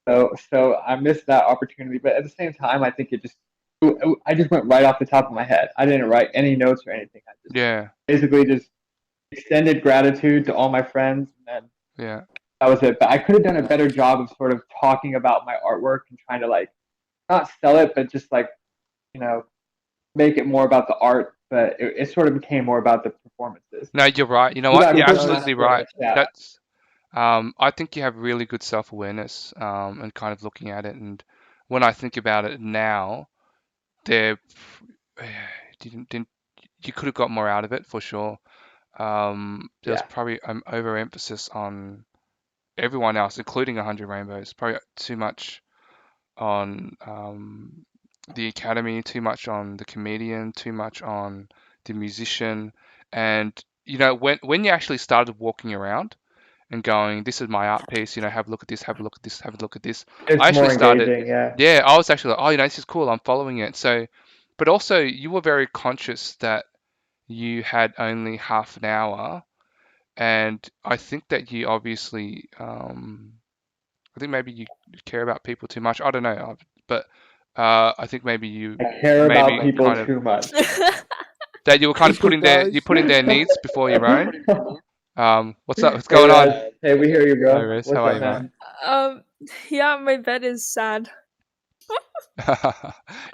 So I missed that opportunity. But at the same time I think it just I just went right off the top of my head. I didn't write any notes or anything. I just Yeah. basically just extended gratitude to all my friends, and then Yeah. that was it. But I could have done a better job of sort of talking about my artwork and trying to like not sell it, but just like you know make it more about the art. But it sort of became more about the performances. No, you're right. You know So what? that You're was absolutely sort of right. a chat. That's I think you have really good self-awareness and kind of looking at it. And when I think about it now, there didn't you could have got more out of it for sure. There was Yeah. probably overemphasis on everyone else, including 100 Rainbows. Probably too much on the academy, too much on the comedian, too much on the musician. And you know, when you actually started walking around and going, this is my art piece, you know, have a look at this, have a look at this, have a look at this. It's I actually more started, engaging, yeah. yeah, I was actually like, oh, you know, this is cool, I'm following it. So, but also you were very conscious that you had only half an hour, and I think that you obviously, I think maybe you care about people too much. I don't know, but I think maybe you I care about maybe people kind of too much. that you were kind of putting their Guys. you putting their needs before your own. What's up? What's Hey, going on? Rez. Hey, we hear you, Hi, bro. Riz. What's How are up, you, man? Yeah, my bed is sad.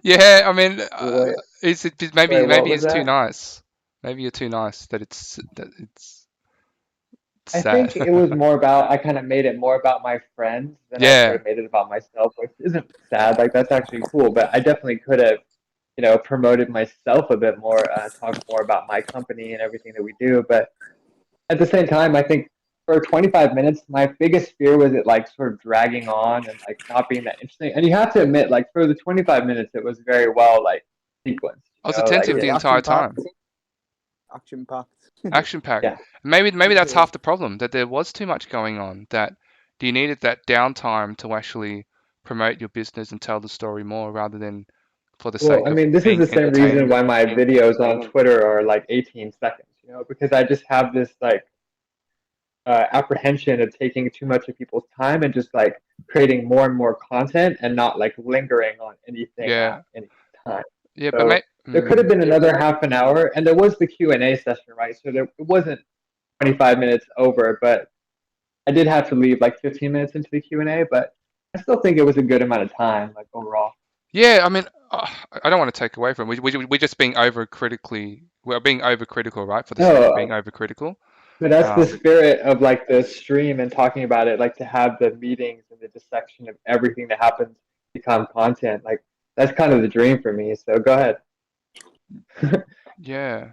Yeah, I mean, Wait, is it wait, what maybe was it's too that? nice. Maybe you're too nice that it's I sad. think it was more about I kind of made it more about my friends than I sort Yeah, of made it about myself, which isn't sad. Like that's actually cool, but I definitely could have, promoted myself a bit more, talked more about my company and everything that we do. But at the same time, I think for 25 minutes, my biggest fear was it like sort of dragging on and like not being that interesting. And you have to admit, like for the 25 minutes, it was very well like sequenced. I was Like attentive the it, entire Action time. packed. Action packed. Action packed. yeah. Maybe that's Yeah. half the problem, that there was too much going on, that you needed that downtime to actually promote your business and tell the story more rather than for the Well, sake I of mean, this is being the same reason entertaining. why my videos on Twitter are like 18 seconds, because I just have this like apprehension of taking too much of people's time and just like creating more and more content and not like lingering on anything Yeah, at any time. yeah, but So mate, there could have been another half an hour, and there was the Q&A session, right? So it wasn't 25 minutes over, but I did have to leave like 15 minutes into the Q&A, but I still think it was a good amount of time, like overall. yeah, I mean, I don't want to take away from it. We're just being we're being overcritical, right? For the sake of being No, overcritical. but that's the Um, spirit of like the stream and talking about it, like to have the meetings and the dissection of everything that happens become content. Like that's kind of the dream for me. So go ahead. yeah.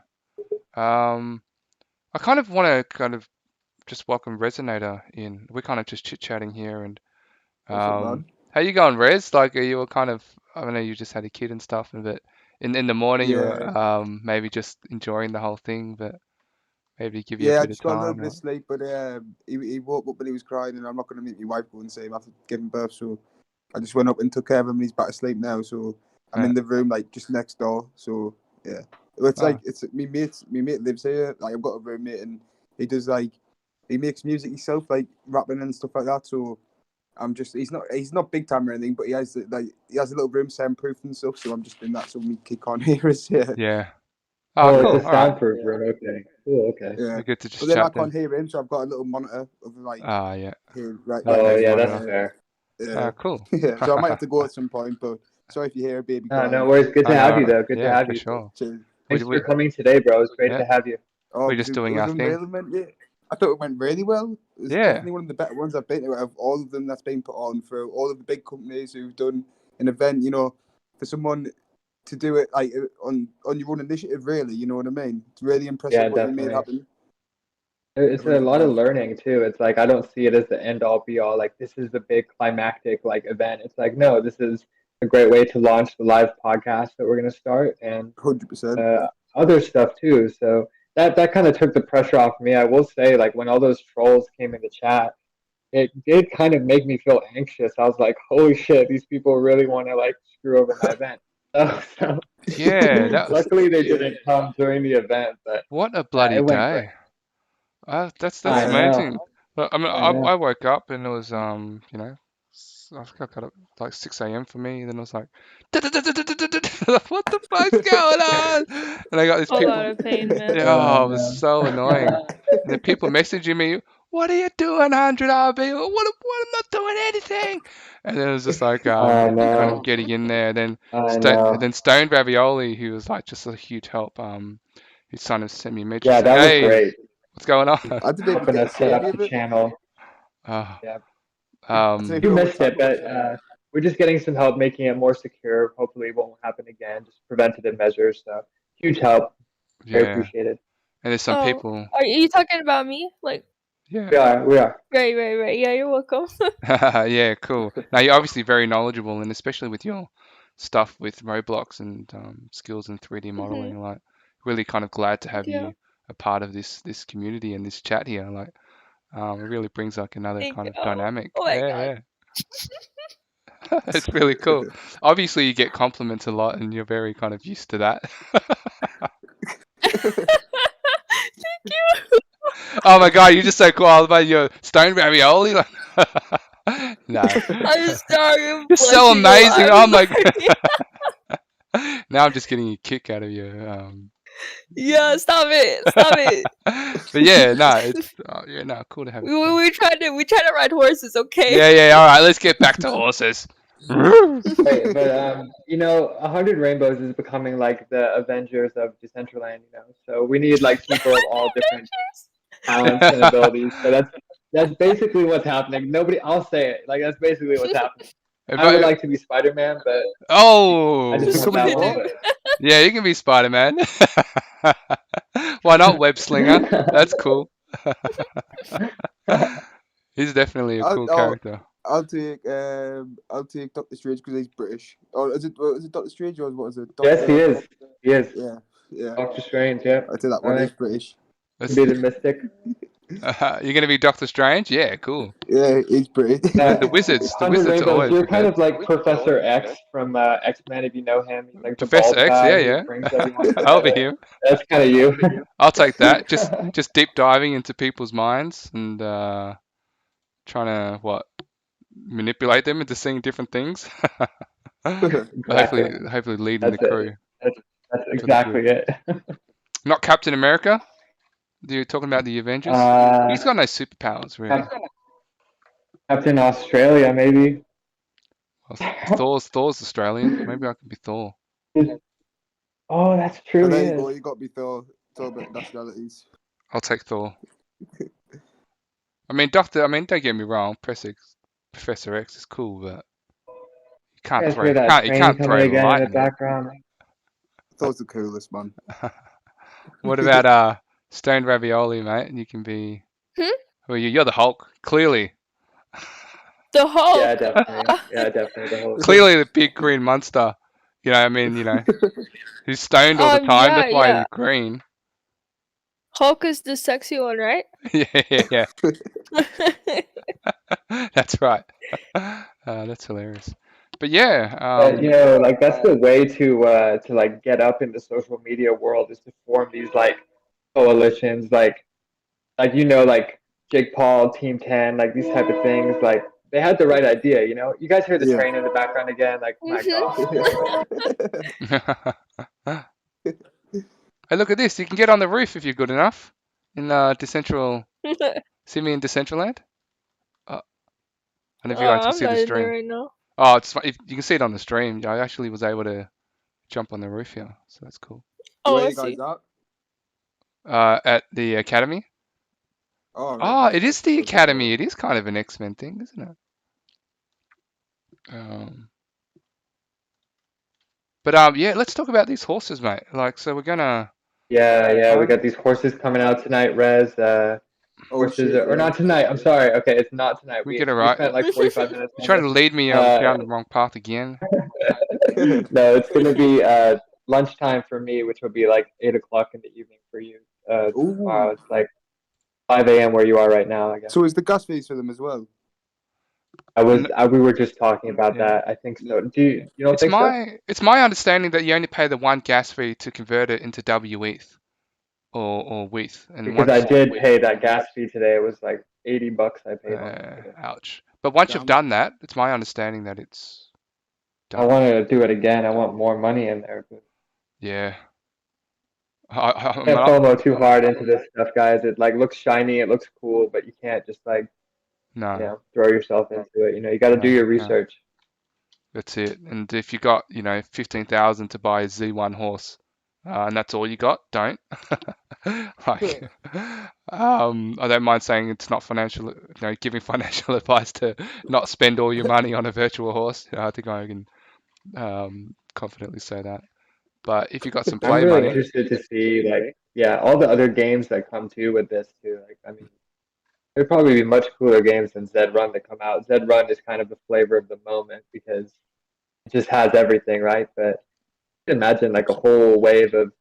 I kind of want to kind of just welcome Resonator in. We're kind of just chit-chatting here, and What's up, man? how you going, Res? Like, are you kind of, I know you just had a kid and stuff, but in the morning you Yeah. were maybe just enjoying the whole thing, but maybe give you a Yeah, I bit of just got a little time. bit of sleep, but he woke up and he was crying, and I'm not going to make my wife go and see him after giving birth. So I just went up and took care of him, and he's back asleep now. So I'm Yeah. in the room like just next door. So yeah, well, it's Oh. like it's my mate lives here. Like I've got a roommate, and he does like he makes music himself, like rapping and stuff like that. So I'm just he's not big time or anything, but he has a little room soundproof and stuff. So I'm just in that, so we can't hear us. Yeah. Yeah. Oh, Oh, cool. it's a All right. soundproof room. Okay. Cool. Okay. Yeah, We're good to but just then I chat can't then. hear him, so I've got a little monitor of like Yeah. here right Little Oh, next baby to yeah, me. that's monitor. fair. Yeah, Cool. yeah. So I might have to go at some point, but sorry if you hear a baby No crying. worries. Good to I have you, know. though. Good to Yeah, have for you. sure. Cheers. Thanks We for coming today, bro. It was great yeah, to have you. Oh, we're just doing it our was thing. unreal, man. Yeah. I thought it went really well. It was Yeah. definitely one of the better ones I've been to out of all of them that's been put on for all of the big companies who've done an event. You know, for someone to do it like on your own initiative, really. You know what I mean? It's really impressive Yeah, what you made definitely. happen. It's a Everyone's lot of like, learning too. It's like I don't see it as the end all be all. Like this is the big climactic like event. It's like no, this is a great way to launch the live podcast that we're gonna start and 100%. other stuff too. So that kind of took the pressure off me. I will say, like when all those trolls came in the chat, it did kind of make me feel anxious. I was like, holy shit, these people really want to like screw over my event. So Yeah, that was luckily they didn't come during the event, but what a bloody it went great. day. That's I Yeah. amazing. know, But I mean, I know. I woke up and it was you know, I think I got up like 6 a.m. for me, and then I was like, what the fuck's going on? And I got these A lot people. of pain, man. Yeah, oh, it was so annoying. And then people messaging me, "What are you doing, 100 RB? What? I'm not doing anything." And then it was just like I kind know. of getting in there. Then I know. Stone Ravioli, who was like just a huge help. His son has sent me a message Yeah, saying, that was "Hey, great. what's going on?" I didn't even Helping get to us see set up any of the it. channel. Oh, Yeah. I don't um, even You know what missed it, channel but it's on. we're just getting some help making it more secure. Hopefully, it won't happen again. Just preventative measures. So huge help. Very yeah. appreciated. And there's some Oh, people. are you talking about me? Like, Yeah. We are. We are. right. Yeah, you're welcome. Yeah, cool. Now you're obviously very knowledgeable, and especially with your stuff with Roblox and skills in 3D Mhm. modeling, like really kind of glad to have Yeah. you a part of this community and this chat here. Like, it really brings like another Thank kind you. of dynamic. Oh my Yeah, god. yeah. It's really cool. Obviously, you get compliments a lot, and you're very kind of used to that. Thank you. Oh my God, you're just so cool. I was about your stone ravioli. Like, no, I'm sorry. I'm you're so blushing. amazing. Oh I'm my sorry. Now I'm just getting a kick out of your Yeah, stop it. Stop it. but yeah, no, it's yeah, no, cool to have you. We try to ride horses, okay? Yeah, all right, let's get back to horses. Right, but you know, 100 Rainbows is becoming like the Avengers of Decentraland. You know, so we need like people of all different talents and abilities. So that's basically what's happening. Nobody, I'll say it. Like that's basically what's happening. I would like to be Spider-Man, but I Oh, just missed that one. What? yeah, you can be Spider-Man. Why not Web Slinger? That's cool. He's definitely a I'll, cool I'll, character. I'll take Doctor Strange because he's British. Or is it Doctor Strange or what is it? Yes, he is. He is. Yeah. Doctor Strange. Yeah. I take that All one. right. He's British. To be the mystic. You're gonna be Doctor Strange? Yeah, cool. Yeah, he's British. The wizards. The 100 wizards are Rainbows. always You're be kind good. of like Professor X from X-Men, if you know him. He's like the Professor bald X, guy who yeah. brings everyone I'll be together. him. That's kind of you. I'll take that. Just deep diving into people's minds and trying to manipulate them into seeing different things. But Exactly. hopefully leading the That's crew. it. That's For the exactly good. it. Not Captain America. You're talking about the Avengers. He's got no superpowers, really. Captain Australia, maybe. Thor's Australian. Maybe I could be Thor. Oh, that's true. So there He you go. is. You got to be Thor about nationalities. I'll take Thor. I mean, don't get me wrong. Professor X is cool, but you You can't guys throw hear that you train can't coming throw again in the lightning. background? Thor's the coolest, man. What about Stone Ravioli, mate? You can be. Well, you're the Hulk, clearly. The Hulk. Yeah, definitely. Yeah, definitely the whole. Clearly the big green monster. You know, I mean, he's stoned all the time. That's why he's green. Hulk is the sexy one, right? Yeah. That's right. That's hilarious. But yeah, But you know, like that's the way to like get up in the social media world is to form these like coalitions, like like Jake Paul, Team 10, like these type of things. Like they had the right idea, you know. You guys hear the Yeah. train in the background again? Like, oh my god. hey, look at this. You can get on the roof if you're good enough in Decentral. See me in Decentraland? I don't know if you guys can I'm see not the in there stream. right now. Oh, if you can see it on the stream. I actually was able to jump on the roof here, so that's cool. Oh, Where I you guys see. at? At the academy. Oh, Oh, right. it is the academy. It is kind of an X-Men thing, isn't it? But yeah, let's talk about these horses, mate. Like, so we're gonna. Yeah, we got these horses coming out tonight, Rez. Horses, or not tonight. I'm sorry. Okay, it's not tonight. We We get it right. spent like 45 minutes. You're trying to lead me down the wrong path again. No, it's gonna be lunchtime for me, which will be like 8 o'clock in the evening for you. Tomorrow it's like 5 a.m. where you are right now, I guess. So is the gas fees for them as well? We were just talking about that. I think so. You don't think so? It's my understanding that you only pay the one gas fee to convert it into WETH or WETH. And Because I did pay that gas fee today. It was like $80 I paid. ouch. But once you've Damn. done that, it's my understanding that it's I done. want to do it again. I want more money in there. But Yeah. can't FOMO too hard into this stuff, guys. It like looks shiny, it looks cool, but you can't just like No, throw yourself into it. You got to do no, your no. research. That's it. And if you got 15,000 to buy a Z1 horse, and that's all you got, don't. Like, I don't mind saying it's not financial, giving financial advice to not spend all your money on a virtual horse. I think I can confidently say that. But if you got some I'm play really money, interested to see all the other games that come too with this too. Like, I mean, there'd probably be much cooler games than Zed Run that come out. Zed Run is kind of the flavor of the moment because it just has everything, right? But you can imagine like a whole wave of.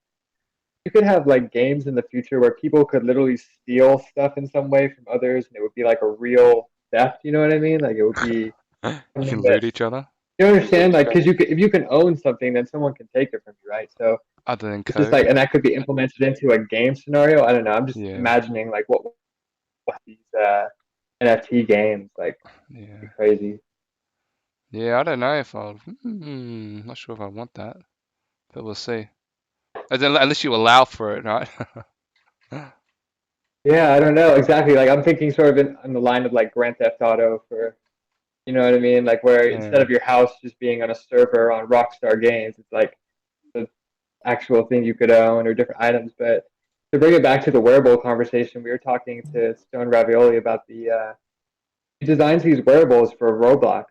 You could have like games in the future where people could literally steal stuff in some way from others, and it would be like a real theft. You know what I mean? Like it would be you something can that loot each other you understand, like because if you can own something, then someone can take it from you, right? So other than it's just code. like, and that could be implemented into a game scenario. I don't know. I'm just Yeah, imagining like what these NFT games like yeah. be crazy. Yeah, I don't know if I'll. Not sure if I want that, but we'll see. Unless you allow for it, right? Yeah, I don't know exactly. Like I'm thinking sort of in the line of like Grand Theft Auto for, you know what I mean? Like where instead Yeah. of your house just being on a server on Rockstar Games, it's like the actual thing you could own or different items. But to bring it back to the wearable conversation, we were talking to Stone Ravioli about he designs these wearables for Roblox,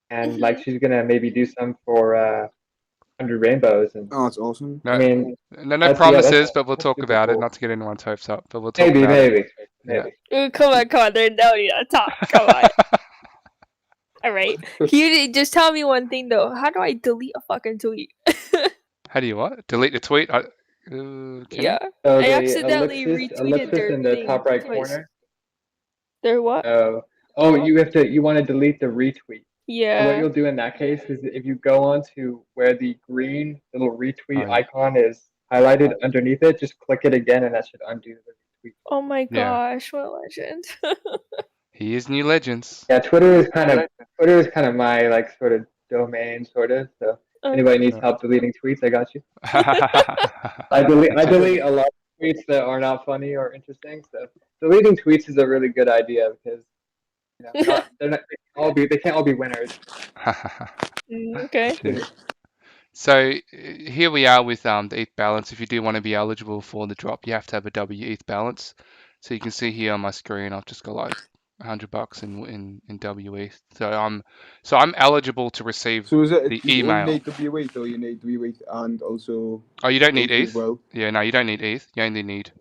and like she's gonna maybe do some for 100 Rainbows, and Oh, that's awesome. I No, mean no that's promises, but we'll that's talk super about it. cool. Not to get anyone's hopes up, but we'll talk Maybe, about it. maybe, Yeah. maybe. Ooh, come on. There's no need to talk. Come on. All right. You just tell me one thing though. How do I delete a fucking tweet? How do you what? Delete the tweet? Can Yeah. you? So I the accidentally retweeted ellipsis their in the thing top right twice. corner. Their what? Oh, you want to delete the retweet. So what Yeah. you'll do in that case is if you go on to where the green little retweet Oh, yeah. icon is highlighted underneath it, just click it again and that should undo the retweet. Oh my Yeah. gosh, what a legend. He is New Legends. Yeah, Twitter is kind of my like sort of domain sort of. So anybody needs help deleting tweets, I got you. I delete a lot of tweets that are not funny or interesting. So deleting tweets is a really good idea because they can't all be winners. Okay. So here we are with the ETH balance. If you do want to be eligible for the drop, you have to have a W ETH balance. So you can see here on my screen, I've just got like $100 in W ETH. So I'm eligible to receive So is it the you only email. need W8 or you need W8 and also Oh, you don't need ETH as ETH? well? Yeah, no, you don't need ETH. You only need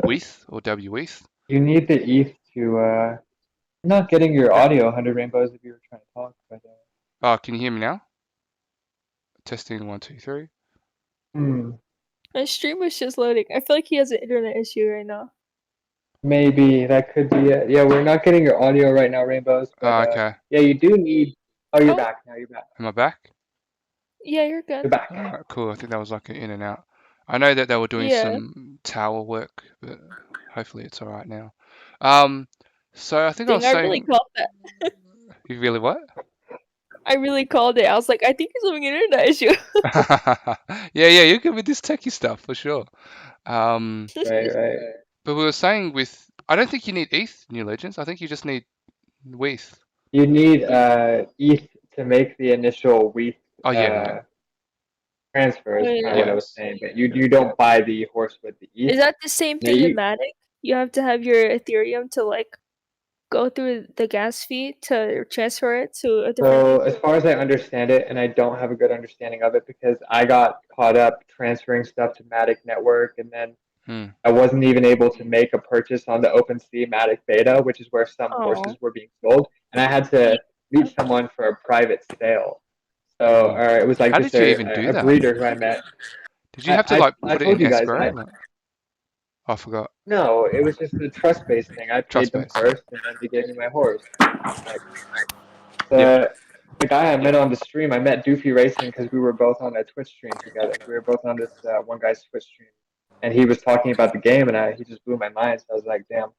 WETH or W ETH. You need the ETH to. You're not getting your audio 100 Rainbows if you were trying to talk. But, Oh, can you hear me now? Testing 1, 2, 3. My stream was just loading. I feel like he has an internet issue right now. Maybe that could be it. Yeah, we're not getting your audio right now, Rainbows. But, Okay. yeah, you do need. Oh, you're back now. You're back. Am I back? Yeah, you're good. You're back. All right, cool. I think that was like an in and out. I know that they were doing some tower work, but hopefully it's all right now. So I think I was I really saying. called that. You really what? I really called it. I was like, I think he's having an internet issue. Yeah, you're good with this techie stuff for sure. Right. But we were saying I don't think you need ETH, New Legends. I think you just need WETH. You need ETH to make the initial WETH Oh yeah, transfers. Oh, Kind of yeah. what I was saying, but you don't buy the horse with the ETH. Is that the same Yeah, thing in Matic? You have to have your Ethereum to like go through the gas fee to transfer it to a different. So as far as I understand it, and I don't have a good understanding of it because I got caught up transferring stuff to Matic Network, and then I wasn't even able to make a purchase on the OpenSea Matic Beta, which is where some horses were being sold, and I had to meet someone for a private sale. So it was like How just did you even do a that? breeder who I met. Did you have to like put it in escrow? I forgot. No, it was just a trust-based thing. I paid them Trust-based. first, and then they gave me my horse. The guy I met on the stream, I met Doofy Racing because we were both on a Twitch stream together. We were both on this one guy's Twitch stream, and he was talking about the game, and he just blew my mind. So I was like, "Damn, I'm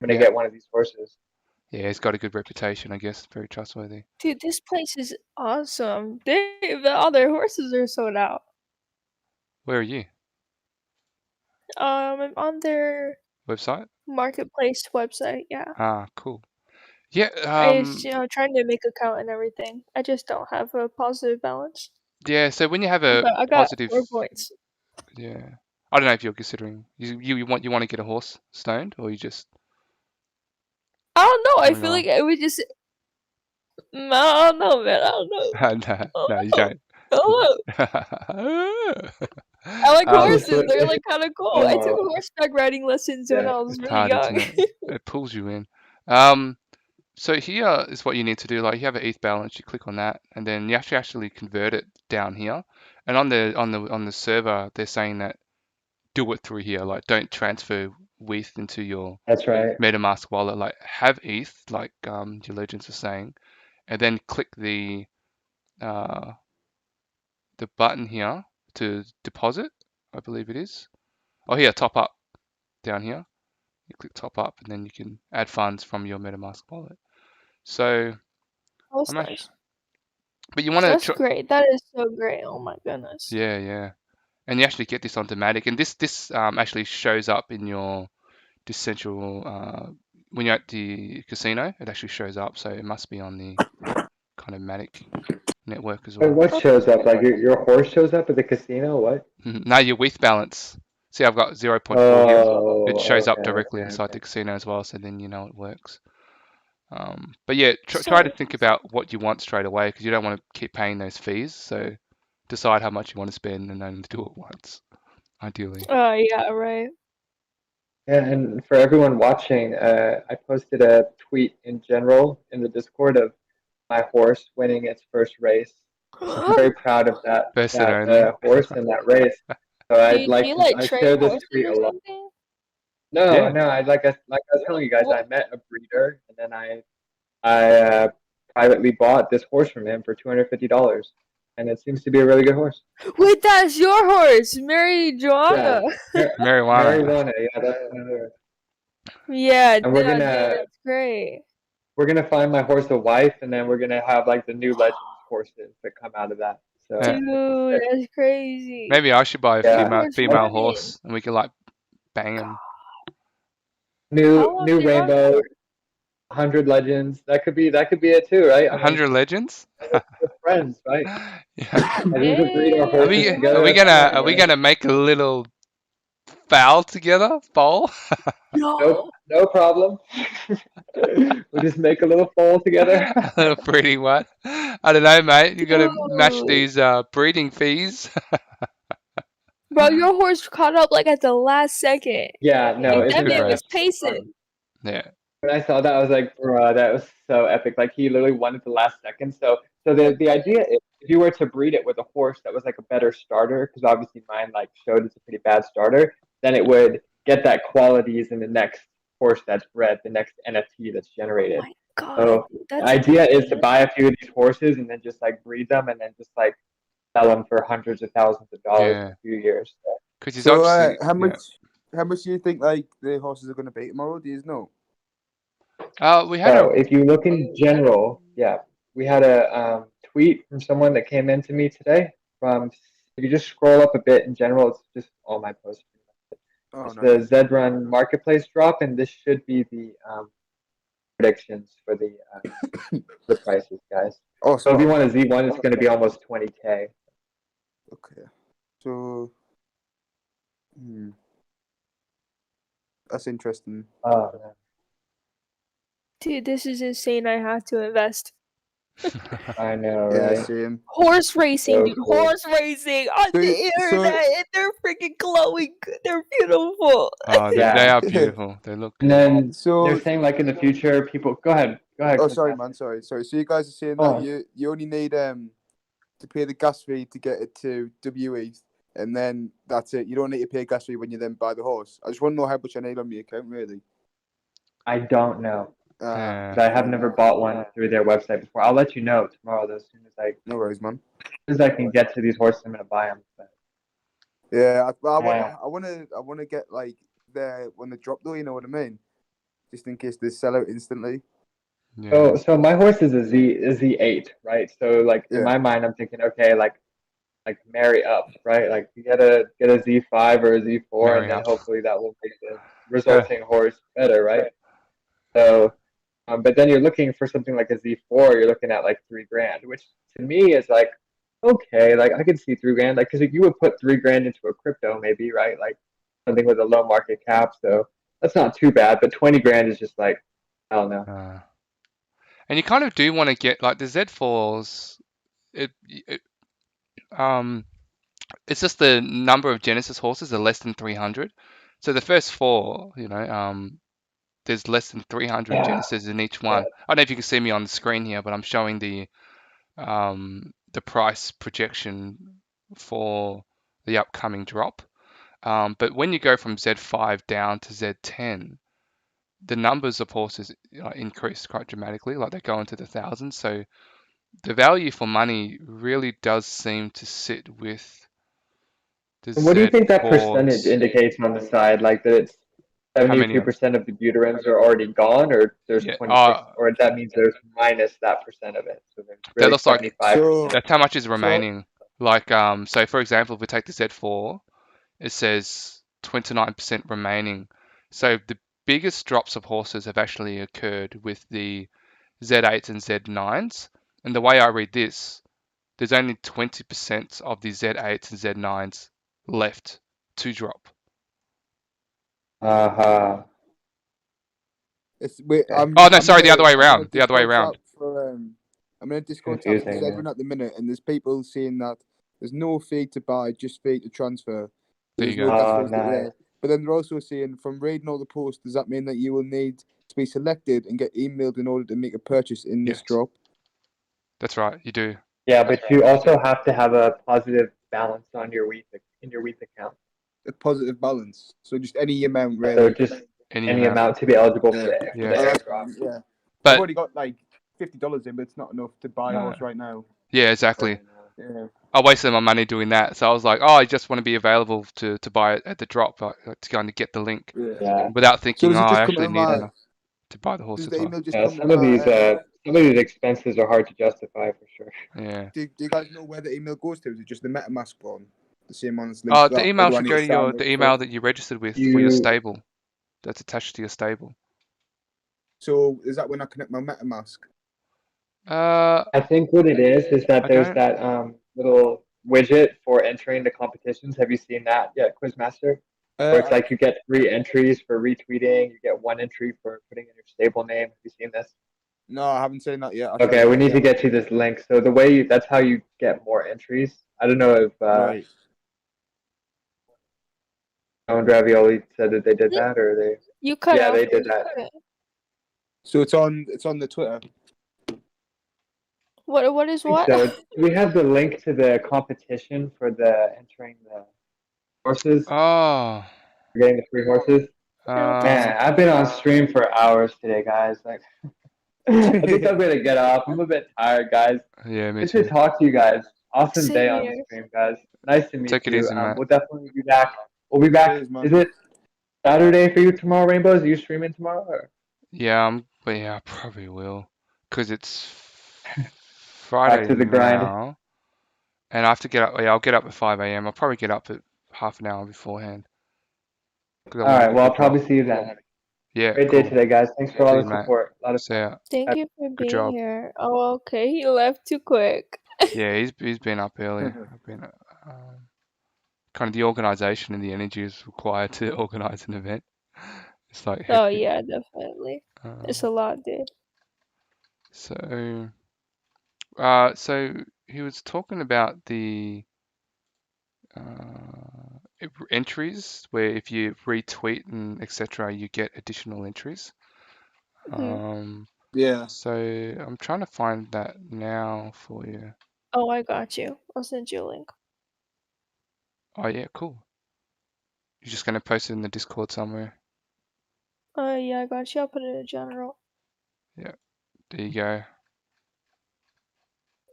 gonna get one of these horses." Yeah, he's got a good reputation, I guess. Very trustworthy. Dude, this place is awesome. The other horses are sold out. Where are you? I'm on their Website? marketplace website. Yeah, Ah, cool. Yeah, I was trying to make account and everything. I just don't have a positive balance. yeah. So when you have a But I got positive, 4 points. yeah, I don't know if you're considering you want to get a horse stoned, or you just I don't know. I having feel a like it would just. I don't know, man. I don't know. no, you I don't. don't know. I like horses. They're like kind of cool. I took horseback riding lessons when Yeah, I was It's really hard, young. isn't it? It pulls you in. So here is what you need to do. Like you have an ETH balance, you click on that, and then you have to actually convert it down here. And on the server, they're saying that do it through here. Like don't transfer ETH into your that's right. MetaMask wallet. Like have ETH, like your legends are saying, and then click uh, the button here to deposit. I believe it is. Oh, here, top up down here. You click top up, and then you can add funds from your MetaMask wallet. So That's I'm actually, nice. but you want That's to, great. That is so great. Oh my goodness. yeah, and you actually get this on Dematic, and this actually shows up in your Decentral when you're at the casino. It actually shows up, so it must be on the kind of Matic network as Wait, well. what shows up? Like your horse shows up at the casino? What? Now your ETH balance. See, I've got 0.4 here. It Oh, shows up okay, directly okay, inside okay. the casino as well, so then you know it works. But yeah, try to So, think about what you want straight away because you don't want to keep paying those fees. So decide how much you want to spend and then do it once, ideally. yeah, right. Yeah, and for everyone watching, I posted a tweet in general in the Discord of my horse winning its first race. I'm very proud of First and that only. horse in that race. So I'd Do like you to. like I train share this horses tweet or a lot. something? No, Yeah. no. I like I was telling you guys, I What? met a breeder, and then I privately bought this horse from him for $250, and it seems to be a really good horse. Wait, that's your horse, Marijuana. Marijuana. Marijuana, yeah, that's another. Yeah, And we're dude, gonna that's great. find my horse a wife, and then we're gonna have like the new Legends horses that come out of that. So Yeah. Dude, that's crazy. Maybe I should buy a Yeah. female horse and we can like bang them. new rainbow, 100 Legends. That could be it too, right? I mean, 100 legends? we're friends, right? Yeah. And we can breed our Are horses we together. are we That's gonna fine, are we right? gonna make a little fowl together? Foal? No problem. We'll just make a little foal together. A little breeding one. I don't know, mate. You gotta match Dude. these breeding fees. Bro, your horse caught up like at the last second. Yeah, no, Like, that isn't man that was epic? pacing. Yeah. When I saw that, I was like, bro, that was so epic. Like he literally won at the last second. So the idea is if you were to breed it with a horse that was like a better starter, because obviously mine like showed it's a pretty bad starter, then it would get that qualities in the next horse that's bred, the next NFT that's generated. Oh my god, So that's the idea is to buy a few of these horses and then just like breed them and then just like sell them for hundreds of thousands of dollars in a few years. So, Because he's So obviously how much do you think like the horses are going to be tomorrow? Do you know? we had so a if you look in general, yeah, we had a tweet from someone that came in to me today. From if you just scroll up a bit in general, it's just all my posts. Oh, It's no. the Zedrun marketplace drop, and this should be the predictions for the prices, guys. Oh, So if you want a Z1, it's going to be almost 20K. Okay. So, that's interesting. Oh man. Dude, this is insane. I have to invest. I know, Yeah, right? same. Horse racing, So dude. cool. Horse racing on So- the internet. And they're freaking glowing. They're beautiful. Oh, they Yeah. are beautiful. They look And good. then So, they're saying like in the future, people go ahead. oh, Chris, sorry, ask man. me. Sorry. So you guys are saying Oh. that you only need to pay the gas fee to get it to WE, and then that's it. You don't need to pay gas fee when you then buy the horse. I just want to know how much I need on my account, really. I don't know. Yeah. But I have never bought one through their website before. I'll let you know tomorrow, though, as soon No worries, man. I can get to these horses, I'm gonna buy them. But Yeah, I Yeah. want to get like there when they drop though. You know what I mean? Just in case they sell out instantly. Yeah. So my horse is a Z8, right? So like in Yeah. my mind, I'm thinking, okay, like marry up, right? Like you gotta get a Z5 or a Z4, and Marry then up. hopefully that will make the resulting horse better, right? So, but then you're looking for something like a Z4, you're looking at like $3,000, which to me is like, okay, like I could see $3,000, like because you would put $3,000 into a crypto maybe, right? Like something with a low market cap, so that's not too bad. But $20,000 is just like, I don't know. And you kind of do want to get like the Z4s. It's just the number of Genesis horses are less than 300. So the first four, there's less than 300 Yeah. Genesis in each Yeah. one. I don't know if you can see me on the screen here, but I'm showing the price projection for the upcoming drop. But when you go from Z5 down to Z10, the numbers of horses increase quite dramatically, like they go into the thousands. So the value for money really does seem to sit with the And what do you think that percentage Z4s. indicates on the side? Like that it's How many? 72% of the Buterins are already gone, or there's Yeah. 26, or that means there's minus that percent of it. So there's That really looks like 75%. that's how much is So remaining. Like, so for example, if we take the Z4, it says 29% remaining. So the biggest drops of horses have actually occurred with the Z8s and Z9s. And the way I read this, there's only 20% of the Z8s and Z9s left to drop. Uh-huh. Oh no, sorry, the other way around. The other way around. I'm in a Discord chat for Confusing, Zedwin at the minute, and there's people saying that there's no fee to buy, just fee to transfer. There you There's no go. that's Nice. yeah. But then they're also saying, from reading all the posts, does that mean that you will need to be selected and get emailed in order to make a purchase in this Yes. drop? That's right, you do. Yeah, but you also have to have a positive balance on your in your WEET account. A positive balance. So just any amount, really. So just Any any amount. amount to be eligible for Yeah. the Yeah. airdrop. Yeah. I've But already got like $50 in, but it's not enough to buy a horse right now. yeah, exactly. Yeah. I wasted my money doing that. So I was like, oh, I just want to be available to buy it at the drop, to kind of get the link Yeah. without So thinking, does it oh, just I come actually to need my? enough to buy the horse Does as the well. email just Yeah, come some to of these expenses are hard to justify for sure. Yeah. Do you guys know where the email goes to? Is it just the MetaMask one? The same one that's linked to The that? email Or do I should need go to to sign the up email for it? that you registered with for your stable. That's attached to your stable. So is that when I connect my MetaMask? I think what it is that I there's don't. that little widget for entering the competitions. Have you seen that yet, Quizmaster? Where it's like you get 3 entries for retweeting, you get 1 entry for putting in your stable name. Have you seen this? No, I haven't seen that yet. Okay, we need to get you this link. So the way that's how you get more entries. I don't know if Right. and Ravioli said that they did that, or they. You cut Yeah, off. they did that. So it's on the Twitter. What is what? So we have the link to the competition for the entering the horses. Oh. We're getting the 3 horses. Man, I've been on stream for hours today, guys. Like, I think I'm gonna get off. I'm a bit tired, guys. Yeah, me Good too. to talk to you guys. Awesome Same day on the here. stream, guys. Nice to meet Take it you. easy, Matt. We'll definitely be back. We'll be back. Cheers, man. Is it Saturday for you tomorrow, Rainbows? Are you streaming tomorrow? Or? Yeah, but yeah, I probably will, because it's Friday Back to the grind. now, and I have to get up. Yeah, I'll get up at 5 a.m. I'll probably get up at half an hour beforehand. All right. Well, I'll probably see you then. Yeah, Great cool. day today, guys. Thanks for all See the you, mate. support. A lot of See ya. Thank you for being job. here. Oh, okay. He left too quick. Yeah, he's been up early. I've been kind of the organization and the energy is required to organize an event. It's like Oh hectic. yeah, definitely. It's a lot, dude. So he was talking about the entries where if you retweet and etc. you get additional entries. Yeah. So I'm trying to find that now for you. Oh, I got you. I'll send you a link. Oh yeah, cool. You're just gonna post it in the Discord somewhere. Yeah, I got you. I'll put it in general. Yeah, there you go.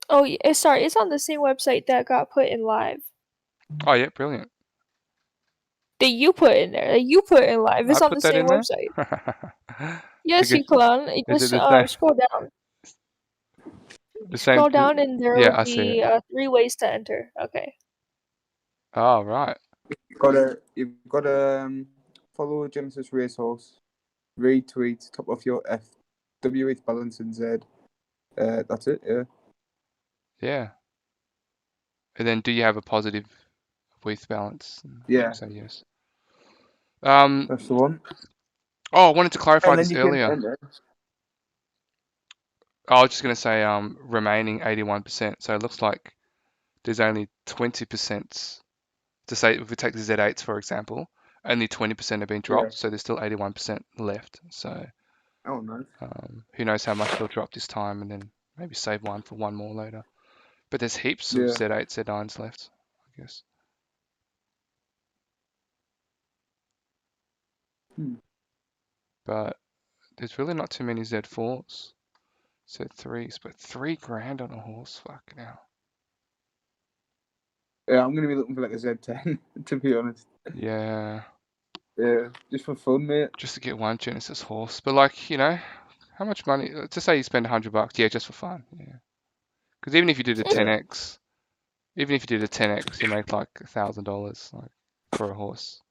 Oh, yeah, sorry. It's on the same website that got put in live. Oh yeah, brilliant. That you put in there. That you put in live. It's I on put the that same in there? website. Yes, Because you can. You is it just the same? scroll down. The same? Scroll down, and there Yeah, will I see it. be 3 ways to enter. Okay. Oh, right. You've got to follow Genesis Racehorse, retweet, top off your FW8 balance and Z. That's it. Yeah. Yeah. And then, do you have a positive WETH balance? And Yeah, say yes. Oh, that's the one. I wanted to clarify And then this you can earlier. enter. I was just going to say remaining 81%. So it looks like there's only 20%. To say, if we take the Z8s for example, only 20% have been dropped, Yeah. so there's still 81% left. So Oh, nice. who knows how much they'll drop this time, and then maybe save one for one more later. But there's heaps of Yeah. Z8s, Z9s left, I guess. But there's really not too many Z4s. Z3s, but $3,000 on a horse, fucking hell. Yeah, I'm gonna be looking for like a Z10 to be honest. Yeah, Yeah, just for fun, mate. just to get one Genesis horse. But like, how much money? Just say you spend $100, yeah, just for fun. Yeah, because even if you did a Yeah. 10x, even if you did a 10x, you make like $1,000 like for a horse.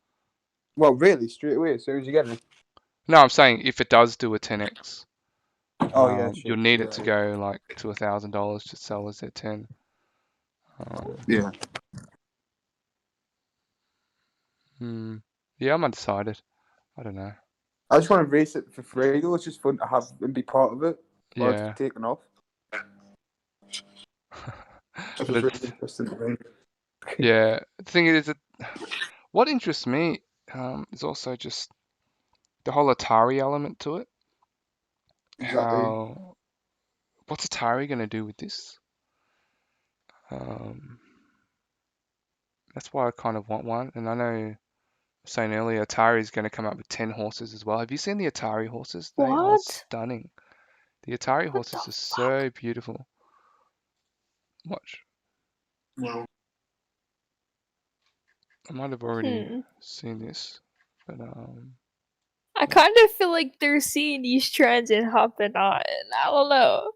Well, really, straight away as soon as you get it. No, I'm saying if it does do a 10x, Oh yeah, you'll shit. need Yeah. it to go like to $1,000 to sell a Z10. Yeah. Yeah, I'm undecided. I don't know. I just want to race it for free though. It's just fun to have and be part of it while Yeah. it's taken off. That's But really it's, interesting to me. yeah, the thing is that what interests me is also just the whole Atari element to it. Exactly. What's Atari going to do with this? That's why I kind of want one. And I know I was saying earlier, Atari is going to come up with 10 horses as well. Have you seen the Atari horses? They are What? stunning. The Atari What horses the are fuck? so beautiful. Watch. Well, I might have already seen this, but I kind of feel like they're seeing these trends and hopping on. I don't know.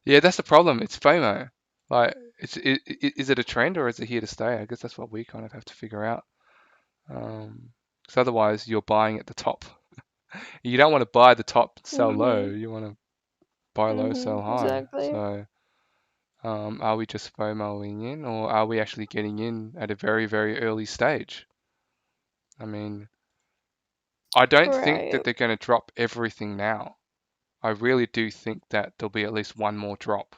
yeah, that's the problem. It's FOMO. Like, is it a trend or is it here to stay? I guess that's what we kind of have to figure out. Because otherwise, you're buying at the top. You don't want to buy the top and sell low. You want to buy low, sell high. Exactly. So, are we just FOMOing in, or are we actually getting in at a very, very early stage? I mean, I don't think that Right. they're going to drop everything now. I really do think that there'll be at least one more drop.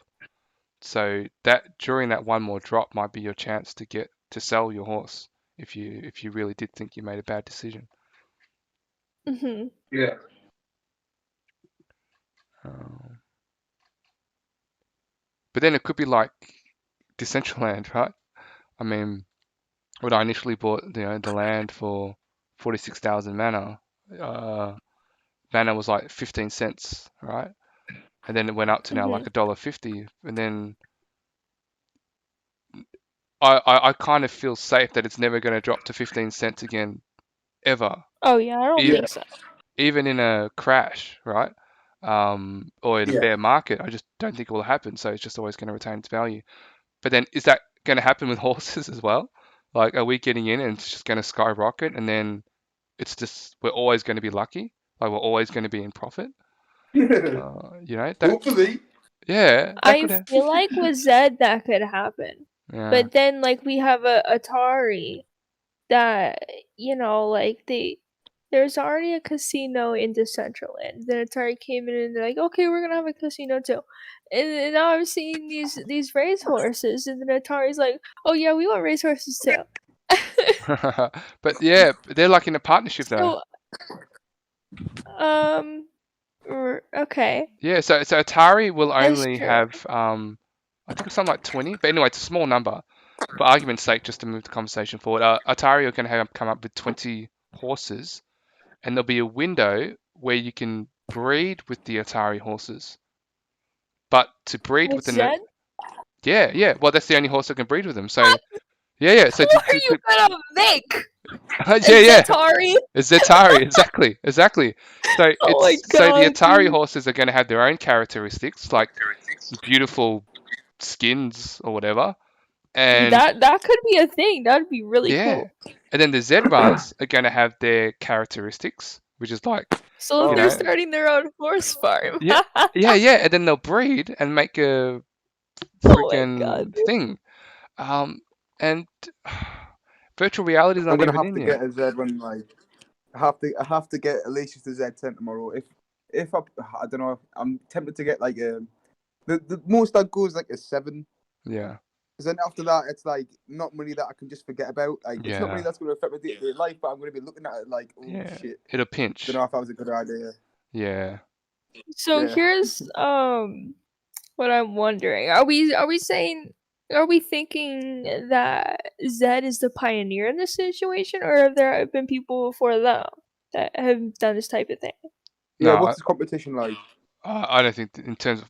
So that during that one more drop might be your chance to get to sell your horse if you really did think you made a bad decision. yeah. But then it could be like Decentraland, right? I mean, when I initially bought the land for 46,000 mana, mana was like 15 cents, right? And then it went up to now like $1.50, and then I kind of feel safe that it's never going to drop to 15 cents again, ever. Oh yeah, I don't E- think so. Even in a crash, right? Or in a Yeah. bear market, I just don't think it will happen. So it's just always going to retain its value. But then is that going to happen with horses as well? Like, are we getting in and it's just going to skyrocket and then it's just, we're always going to be lucky? Like, we're always going to be in profit? Hopefully. Yeah, that I could have. feel like with Zed that could happen. Yeah. But then like we have a Atari that like there's already a casino in Decentraland. Then Atari came in and they're like, okay, we're gonna have a casino too. And now I'm seeing these racehorses, and then Atari's like, oh yeah, we want racehorses too. But yeah, they're like in a partnership though. So okay, Yeah, so Atari will that's only true. have I think it's something like 20, but anyway, it's a small number. For argument's sake, just to move the conversation forward, Atari are going to come up with 20 horses, and there'll be a window where you can breed with the Atari horses. But to breed With with the Zed? yeah, well, that's the only horse that can breed with them. So Yeah. So What are you gonna make? yeah. Atari? It's Atari, exactly. So Oh my so the god. Atari horses are going to have their own characteristics, like beautiful skins or whatever, and That could be a thing. That'd be really yeah, cool. and then the Z runs are going to have their characteristics, which is like So if you they're know, starting their own horse farm. yeah, and then they'll breed and make a Oh my god. freaking thing. And virtual reality is I'm not gonna even have in to yet. get a Z when like I have to get at least just a Z10 tomorrow. If I don't know, I'm tempted to get like the most I go is like a 7. Yeah, Because then after that, it's like not money that I can just forget about. Like it's not money yeah, that's going to affect my day-to-day life, but I'm going to be looking at it like, oh yeah. shit, It'll don't pinch. know if that was a good idea. Yeah. So Yeah. here's what I'm wondering. Are we saying, are we thinking that Zed is the pioneer in this situation, or have there been people before them that have done this type of thing? Yeah, No, what's the competition like? I don't think in terms of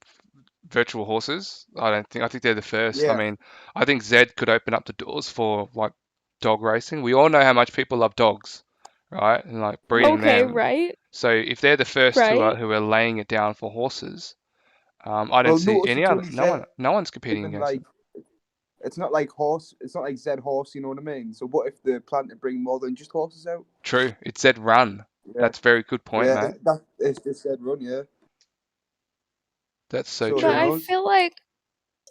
virtual horses, I think they're the first. I Yeah. mean, I think Zed could open up the doors for like dog racing. We all know how much people love dogs, right? And like breeding Okay, them. right, So if they're the first right. who are laying it down for horses, I don't Well, see notice any it's other. only Z, No one's competing and against like them. it's not like horse. It's not like Z horse. You know what I mean? So what if they plan to bring more than just horses out? True, it's Zed Run. Yeah. That's a very good point, Yeah, mate. that is the Z run. Yeah. That's so So But who true. I knows? feel like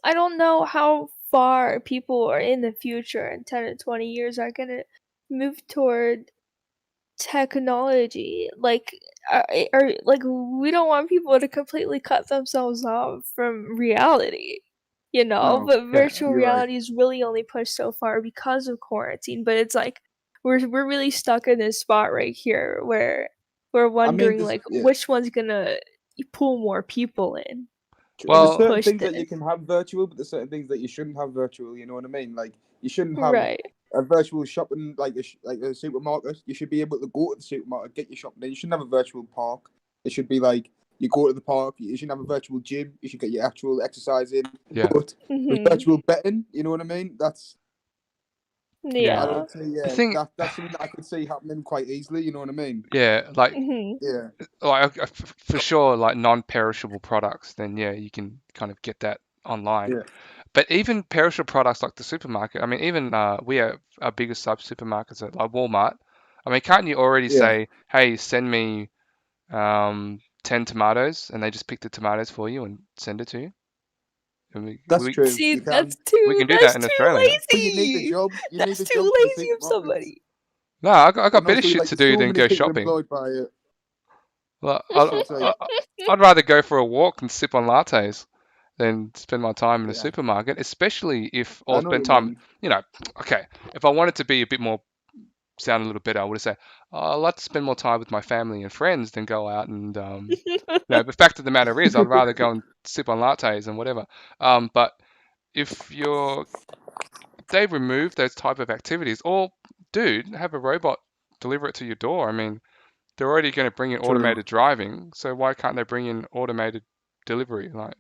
I don't know how far people are in the future in 10 to 20 years are gonna move toward technology. Like, like we don't want people to completely cut themselves off from reality, you know. No. But Yeah, virtual You're right. reality is really only pushed so far because of quarantine. But it's like we're really stuck in this spot right here where we're wondering there's, like yeah. which one's gonna pull more people in. There's Well, certain Push things that you this. can have virtual, but there's certain things that you shouldn't have virtual. You know what I mean? Like you shouldn't have Right. a virtual shopping like a supermarket. You should be able to go to the supermarket, get your shopping. Then you shouldn't have a virtual park. It should be like you go to the park. You shouldn't have a virtual gym. You should get your actual exercise in. yeah, But with Mhm. virtual betting, you know what I mean? That's Yeah. I Yeah. would say the thing, that's something that I could see happening quite easily. You know what I mean? yeah, like Mhm. Yeah. for sure, like non-perishable products, then yeah, you can kind of get that online. Yeah. But even perishable products like the supermarket, I mean, even we have our biggest supermarkets at like Walmart. I mean, can't you already Yeah. say, hey, send me 10 tomatoes, and they just pick the tomatoes for you and send it to you? And That's true. See, You can. we can do that in Australia. But you need the lazy. job. You need That's the too job for the lazy of supermarkets. somebody. No, I got And better also, shit like, to there's do so than many go people shopping. employed by it. Well, It's like, I'd rather go for a walk and sip on lattes than spend my time in a yeah, supermarket, especially if, I or know what spend you time, mean. you know, okay, if I wanted to be a bit more, sound a little better, I would have said, oh, I'd like to spend more time with my family and friends than go out and, the fact of the matter is, I'd rather go and sip on lattes and whatever. But if they've removed those type of activities, or dude, have a robot deliver it to your door. I mean, they're already going to bring in True. automated driving, so why can't they bring in automated delivery? Like,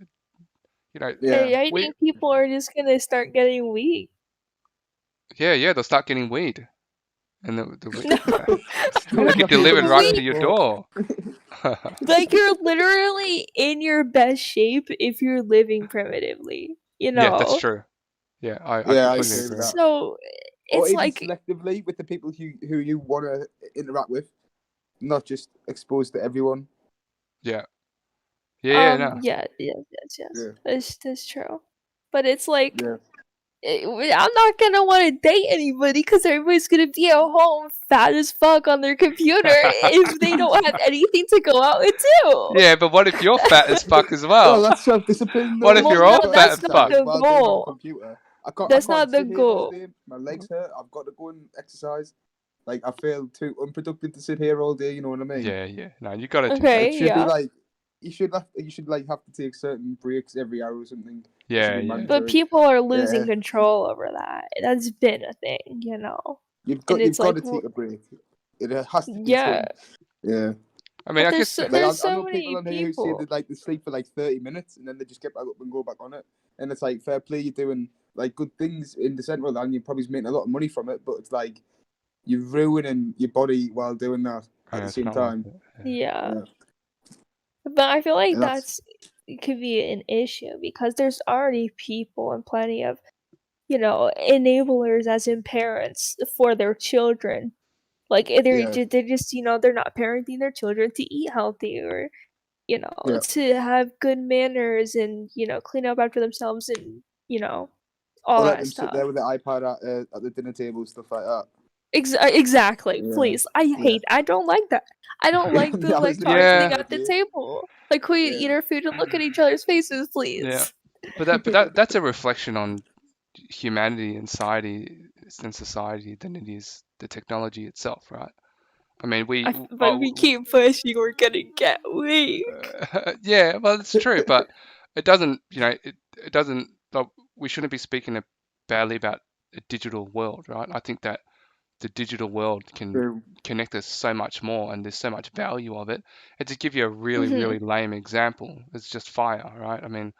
Yeah. I we, think people are just gonna start getting weak. yeah, they'll start getting weed, and the weed, No, they get delivered right to your weed. door. Like you're literally in your best shape if you're living primitively. You Yeah, that's know. true. Yeah, I Yeah, I completely agree with agree. that. So Or it's even like selectively with the people who you want to interact with, not just exposed to everyone. Yeah, no. yes. Yeah. That's true. But it's like Yeah. I'm not gonna want to date anybody because everybody's gonna be at home fat as fuck on their computer if they don't have anything to go out and do. Yeah, but what if you're fat as fuck as Well, well? that's self-discipline, What though. if Well, you're no, all You've got to fat as that's not fuck? exercise the while being on the goal. computer. I That's can't not the sit here all goal. day. My legs hurt. I've got to go and exercise. Like I feel too unproductive to sit here all day. You know what I mean? Yeah. No, you got to do that. Okay, It should be yeah. like you should have to take certain breaks every hour or something. It should Yeah. be But mandatory. people are losing Yeah. control over that. That's been a thing, you know. You've And got it's like, to take a break. It has to be yeah. done. Yeah. I mean, But I there's guess so, Like there's I so know people many on here who say people. that like they sleep for like 30 minutes and then they just get back up and go back on it. And it's like fair play, you're doing like good things in Decentraland. You're probably making a lot of money from it, but it's like you're ruining your body while doing that at Yeah, the it's same not worth time. it. Yeah. Yeah, But I feel like and that's it could be an issue because there's already people and plenty of, enablers as in parents for their children. Like yeah, they're just, they're not parenting their children to eat healthy or, yeah. to have good manners and, clean up after themselves and, all Or let that them sit stuff. there with the iPad at the dinner table, stuff like that. Exactly. Yeah, Please. I yeah. don't like that. I don't like the I was electronic thinking thing Yeah, that at the day. table. Like, can we eat Yeah, our food and look at each other's faces, yeah. please? That's a reflection on humanity and society than it is the technology itself, right? I mean, But we keep pushing, we're gonna get weak. yeah, well, it's true, but it doesn't, it doesn't. We shouldn't be speaking badly about a digital world, right? I think that the digital world can true. connect us so much more, and there's so much value of it. And to give you a really, Hmm. really lame example, it's just fire, right? I mean,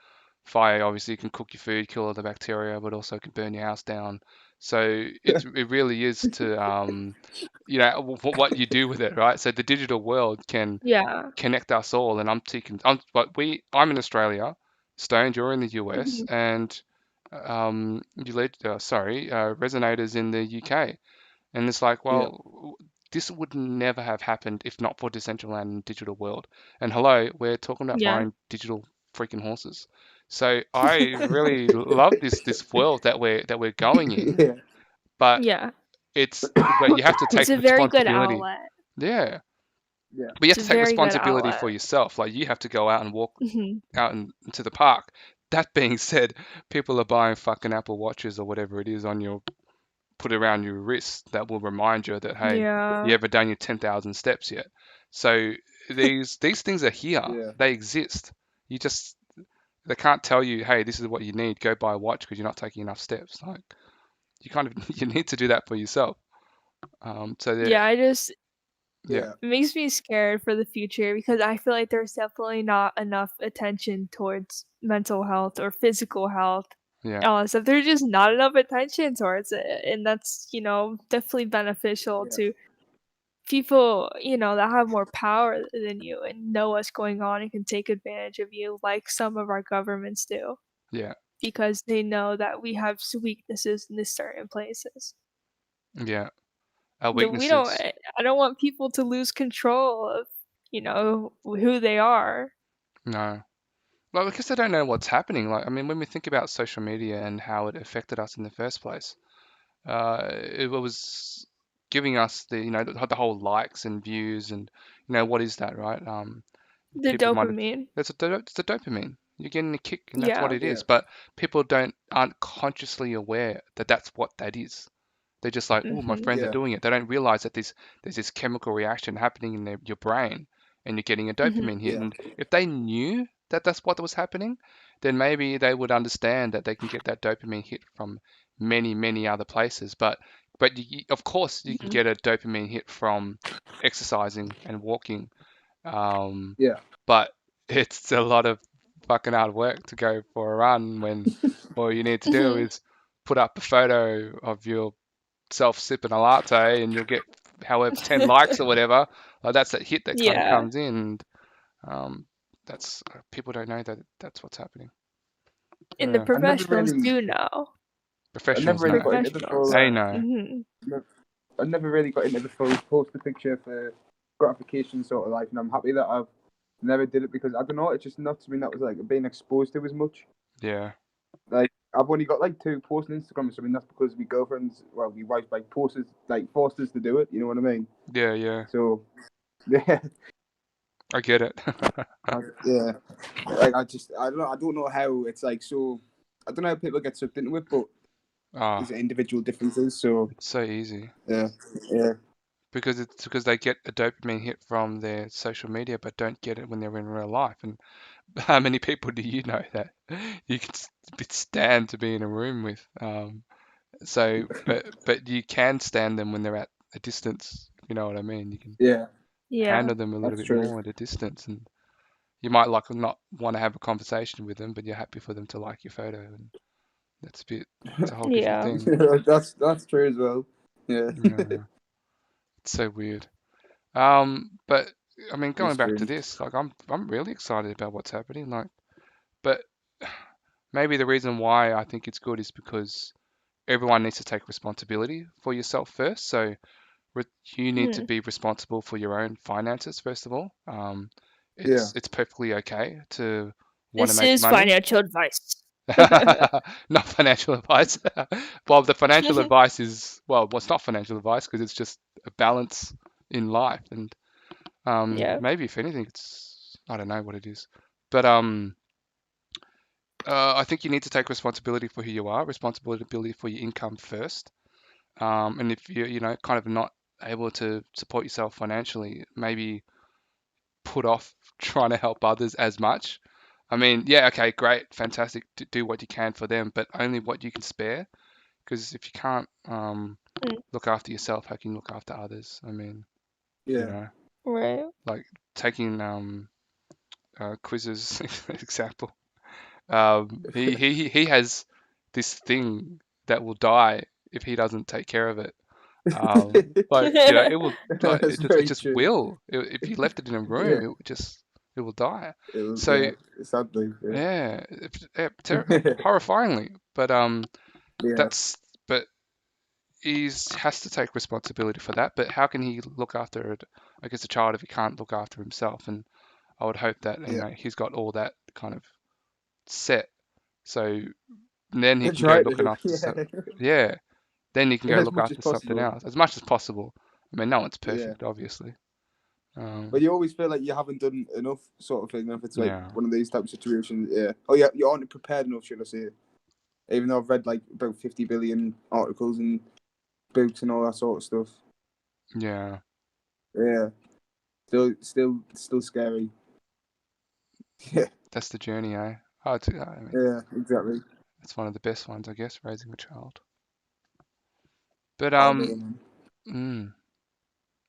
fire obviously can cook your food, kill all the bacteria, but also can burn your house down. So it really is to what you do with it, right? So the digital world can Yeah. connect us all, and I'm in Australia, Stone, you're in the US, Hmm. and Resonators in the UK. And it's like, Yeah, well, this would never have happened if not for Decentraland and digital world. And hello, we're talking about Yeah. buying digital freaking horses. So I really love this world that we're going in, yeah, but Yeah. you have to It's take a very good responsibility. outlet. Yeah, yeah, but you have It's to a take very good responsibility outlet. for yourself. Like you have to go out and walk Hmm. out into the park. That being said, people are buying fucking Apple Watches or whatever it is on your put around your wrist that will remind you that, hey, you Yeah. ever done your 10,000 steps yet? So these things are here. yeah, They exist. You just they can't tell you, hey, this is what you need. Go buy a watch because you're not taking enough steps. Like you kind of you need to do that for yourself. So Yeah, yeah, yeah, it makes me scared for the future because I feel like there's definitely not enough attention towards mental health or physical health. yeah, All that stuff. There's just not enough attention towards it. And that's, definitely beneficial yeah, to people, that have more power than you and know what's going on and can take advantage of you like some of our governments do yeah, because they know that we have weaknesses in these certain places. yeah. Our That we don't weaknesses. I don't want people to lose control of, who they are. No. Well, because they don't know what's happening. Like, I mean, when we think about social media and how it affected us in the first place, it was giving us the whole likes and views and what is that, right? The People might have dopamine. it's the dopamine. You're getting a kick, and that's what Yeah. it yeah, is. But people aren't consciously aware that that's what that is. They're just like, oh, my Mhm. friends are yeah, doing it. They don't realize that there's this chemical reaction happening in your brain, and you're getting a Mhm. dopamine hit. yeah, And if they knew that that's what was happening, then maybe they would understand that they can get that dopamine hit from many, many other places. But of course, you can Mhm. get a dopamine hit from exercising and walking. Um, yeah, but it's a lot of fucking hard work to go for a run when all you need to do Mhm. is put up a photo of your self sipping a latte and you'll get however 10 likes or whatever. Like that's that hit that kind of Yeah. comes in. And, that's people don't know that that's what's happening. And the Yeah, I never professionals really, do know. I never professionals The really know. got into the full. professionals. They know. Mhm. I never really got into the full post the picture for gratification sort of life, and I'm happy that I've never did it because I don't know, it's just not something that was like being exposed to as much. Yeah, Like I've only got like 2 posts on Instagram, so I mean that's because my girlfriend's, well, my wife like posts, like forced us to do it. You know what I mean? yeah, yeah. So yeah, I get it. yeah. Like I don't know how it's like so. I don't know how people get sucked into it, but Ah, there's individual differences. So it's so easy yeah, yeah, because they get a dopamine hit from their social media, but don't get it when they're in real life. And how many people do you know that you can stand to be in a room with? But you can stand them when they're at a distance. You know what I mean? You can yeah. Yeah. handle them a little That's bit true. more at a distance, and you might like not want to have a conversation with them, but you're happy for them to like your photo. And It's a whole different Yeah. thing. That's true as well. Yeah. Yeah, it's so weird. But I mean, going It's back to strange. this, like I'm really excited about what's happening. Like, but maybe the reason why I think it's good is because everyone needs to take responsibility for yourself first. So you need to Mhm. be responsible for your own finances first of all. Yeah. It's perfectly okay to want to This make is money. financial advice. Not financial advice. Well, the financial advice is, well, it's not financial advice because it's just a balance in life. And Yeah. maybe if anything, I don't know what it is. But I think you need to take responsibility for who you are, responsibility for your income first. And if you're, kind of not able to support yourself financially, maybe put off trying to help others as much. I mean, yeah, okay, great, fantastic. Do what you can for them, but only what you can spare. Because if you can't Mm. look after yourself, how can you look after others? I mean, Yeah. Right. like taking quizzes example. He has this thing that will die if he doesn't take care of it. Like it will like That's it very just true. will. If you left it in a room, Yeah. it will die. Yeah. So Sadly. Yeah. yeah, horrifyingly. But Yeah. that's but he has to take responsibility for that. But how can he look after it? I guess a child if he can't look after himself. And I would hope that Yeah. he's got all that kind of set. So then he can go Try looking to. after Yeah. yeah. Then he can go As look much as after something possible. else as much as possible. I mean, no one's Yeah. perfect, obviously. But you always feel like you haven't done enough, sort of thing. If it's like Yeah, one of these type of situations, yeah. Oh yeah, you aren't prepared enough, should I say? Even though I've read like about 50 billion articles and books and all that sort of stuff. yeah. Yeah. Still scary. Yeah. That's the journey, eh? I mean, Yeah. Exactly. it's one of the best ones, I guess, raising a child. But Oh man. mm,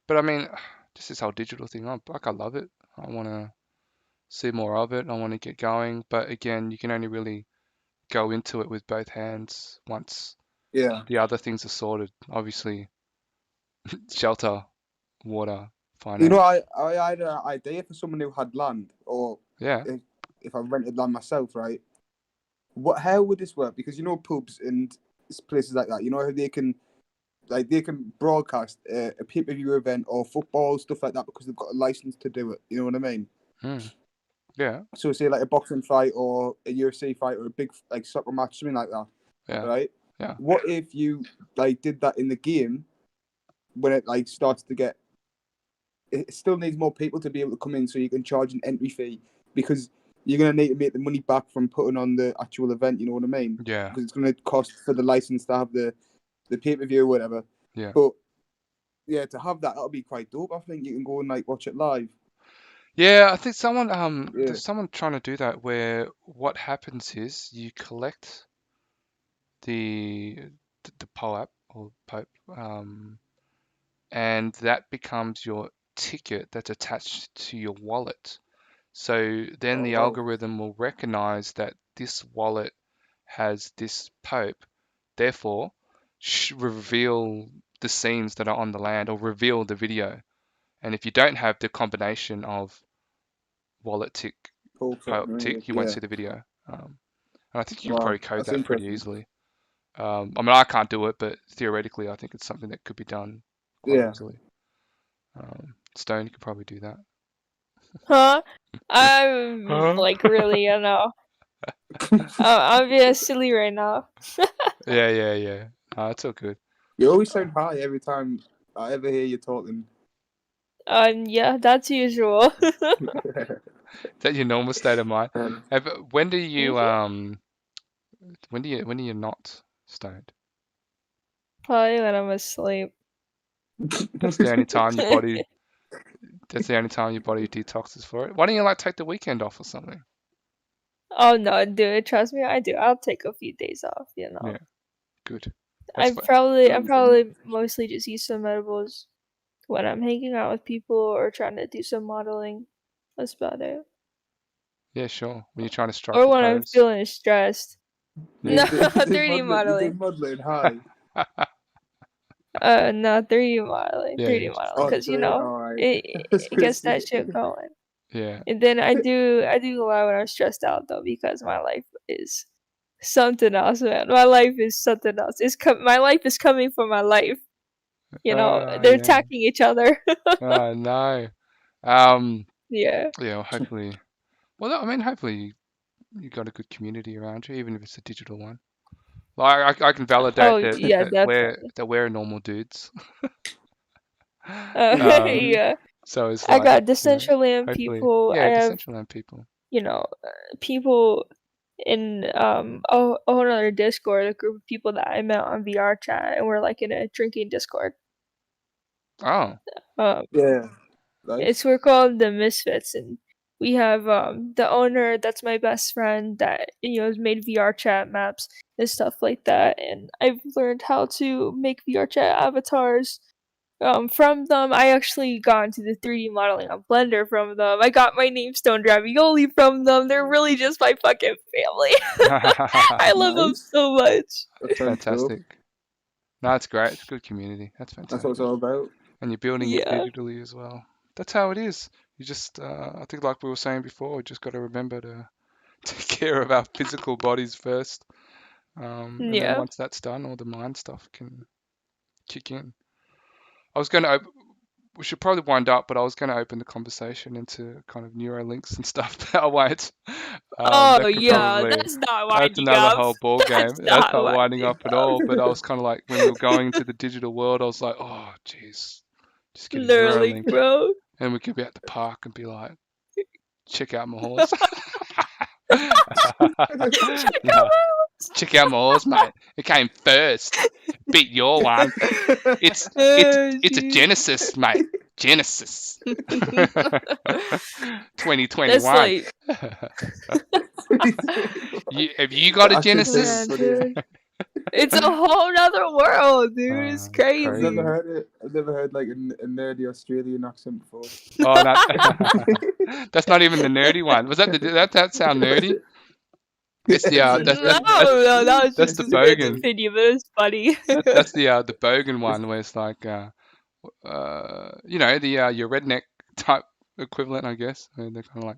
but I mean, just this whole digital thing. I love it. I want to see more of it. I want to get going. But again, you can only really go into it with both hands once Yeah. the other things are sorted. Obviously, shelter, water, You know, finance. I had an idea for someone who had land, or Yeah, if I rented land myself, right? How would this work? Because you know, pubs and places like that, you know how they can broadcast a pay-per-view event or football stuff like that because they've got a license to do it. You know what I mean? yeah, So say like a boxing fight or a UFC fight or a big like soccer match, something like that, yeah, right? yeah. What if you like did that in the game when it like starts to get? It still needs more people to be able to come in, so you can charge an entry fee because you're gonna need to make the money back from putting on the actual event. You know what I mean? Yeah, Because it's gonna cost for the license to have the pay-per-view or whatever. yeah. But yeah, to have that, that'll be quite dope. I think you can go and like watch it live. Yeah, I think Yeah, there's someone trying to do that where what happens is you collect the the POAP or Pope, and that becomes your ticket that's attached to your wallet. So then oh the wow, algorithm will recognize that this wallet has this Pope, therefore reveal the scenes that are on the land or reveal the video. And if you don't have the combination of wallet tick, cool. Pope tick, you won't Yeah, see the video. And I think you can wow, probably code that's that pretty interesting. easily. I mean, I can't do it, but theoretically, I think it's something that could be done quite Yeah, easily. Stone, you could probably do that. Huh? I'm Huh? like really, I'm being silly right now. Yeah, yeah, yeah. It's all good. you always sound high every time I ever hear you talking. Yeah, that's usual. Is that your normal state of mind? When do you Mhm. when are you not stoned? Probably when I'm asleep. That's the only time your body. That's the only time your body detoxes for it. Why don't you like take the weekend off or something? Oh no, dude, trust me, I do. I'll take a few days off, Yeah, good. That's I what. probably mostly just use some edibles when I'm hanging out with people or trying to do some modeling. That's about it. Yeah, sure. When you're trying to strike Or a when I'm pose. feeling stressed. No, You did 3D modeling. You did modeling. modeling. Hi. No, 3D modeling. Yeah, 3D just modeling, Oh, because three. All right. That's it gets that Christy. shit going. yeah. And then I do a lot when I'm stressed out though, because my life is something else, man. My life is something else. My life is coming for my life. They're Yeah. attacking each other. Oh no. Yeah. Yeah. Well, hopefully. Well, I mean, hopefully you got a good community around you, even if it's a digital one. Like I can validate Oh yeah, definitely. that we're normal dudes. Yeah. So it's I like, got Decentraland hopefully, people. yeah, I have Decentraland people. people in a whole other Discord, a group of people that I met on VR chat, and we're like in a drinking Discord. Oh, Yeah. Nice. We're called the Misfits, and we have the owner that's my best friend that has made VR chat maps and stuff like that, and I've learned how to make VR chat avatars from them. I actually got into the 3D modeling on Blender from them. I got my name Stone Ravioli from them. They're really just my fucking family. I love them Nice. so much. That sounds cool. fantastic. No, it's great. It's a good community. That's That's fantastic. what it's all about. And you're building it Yeah. digitally as well. That's how it is. You just, I think, like we were saying before, we just got to remember to take care of our physical bodies first. And then Yeah. once that's done, all the mind stuff can kick in. I was going to, we should probably wind up, but I was going to open the conversation into kind of Neuralinks and stuff, but I won't. Oh That could yeah, probably, that's not that's winding another up. whole ball game. That's That's not not winding winding up at all. up. But I was kind of like, when we were going into the digital world, I was like, oh, jeez, just get a Literally, Neuralink. bro. And we could be at the park and be like, check out my horse. No, check out my horse, mate. It came first. Beat your one. It's a Jeez. Genesis, mate. Genesis. That's 2021. like, Have you got a That's Genesis? man, funny. dude. It's a whole nother world, dude. It's It's crazy. I've crazy. never heard it. I've never heard like a nerdy Australian accent before. Oh, that's not even the nerdy one. Was that that sound nerdy? It's the No, that was that's just the a weird bogan. opinion, but it's funny. That's the bogan one where it's like your redneck type equivalent, I guess. And they're kind of like,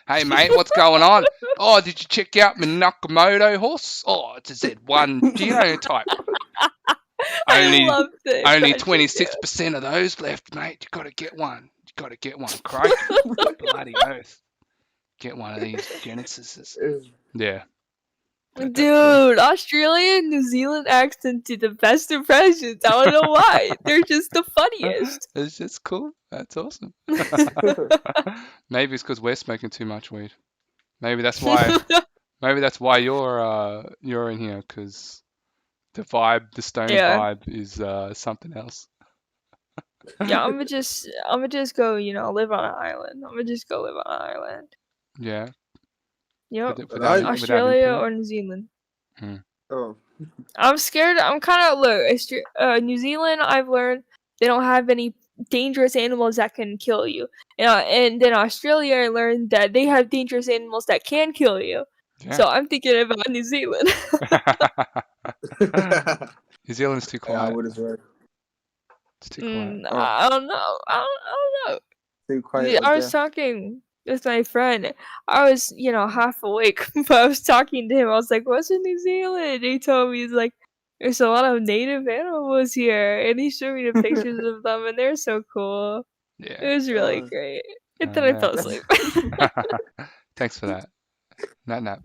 hey mate, what's going on? Oh, did you check out my Nakamoto horse? Oh, it's a Z1 genotype. I loved it. Only That shit, 26% of those left, mate. You got to get one. You got to get one. Crikey, bloody oath. Get one of these Genesises. Yeah. dude, Australia and New Zealand accent do the best impressions. I don't know why. They're just the funniest. It's just cool. That's awesome. Maybe it's because we're smoking too much weed. Maybe that's why. Maybe that's why you're in here, because the vibe, the stone vibe, is something else. Yeah, I'm gonna just go, live on an island. I'm gonna just go live on an island. Yeah. Yep. Without Australia internet. or New Zealand. Oh. I'm scared. I'm kind of New Zealand. I've learned they don't have any dangerous animals that can kill you. And then Australia, I learned that they have dangerous animals that can kill you. Yeah. So I'm thinking about New Zealand. New Zealand's too quiet. Yeah, I would as well. It's too quiet. I don't know. I don't know. Too quiet. Yeah, like I was that. talking with my friend. I was, half awake, but I was talking to him. I was like, "What's in New Zealand?" And he told me, he's like, "There's a lot of native animals here," and he showed me the pictures of them, and they're so cool. Yeah. It was really great. And then I fell asleep. Thanks for that. Nap.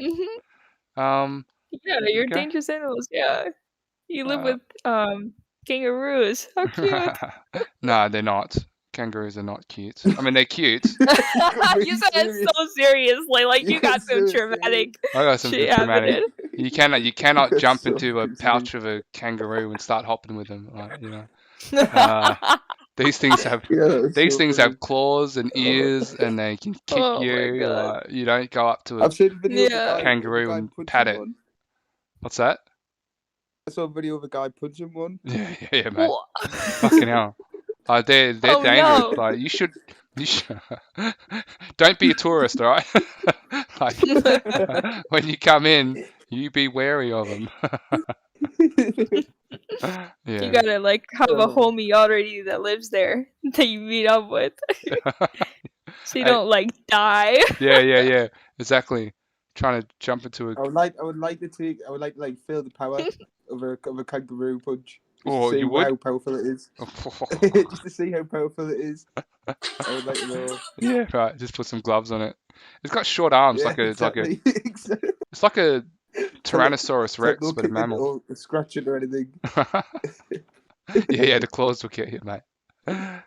Yeah, you're Okay. dangerous animals. Yeah, you live with kangaroos. How cute! No, they're not. Kangaroos are not cute. I mean, they're cute. You said it so seriously, like you got some traumatic I got some shit traumatic. happening. You cannot jump So into a crazy. pouch of a kangaroo and start hopping with them. These things have claws and ears, and they can kick Oh my you. God. You don't go up to a I've seen a video Yeah. of a guy, kangaroo and punching pat it. one. What's that? I saw a video of a guy punching one. Yeah, mate. Fucking hell. They're Oh, dangerous. no. Like you should don't be a tourist, all right? Like when you come in, You be wary of them. You Yeah. gotta like have a Oh. homie already that lives there that you meet up with, so you Hey, don't like die. yeah. Exactly. Trying to jump into a. I would like to like feel the power of a kangaroo punch. Just to Oh, see you would? how powerful it is. Just to see how powerful it is. I would like to know. Yeah, right. Just put some gloves on it. It's got short arms, Yeah, like a, exactly. it's like a So look, Tyrannosaurus so like Rex, no but a kicking mammal. or scratching or anything. Yeah, the claws will get you, mate.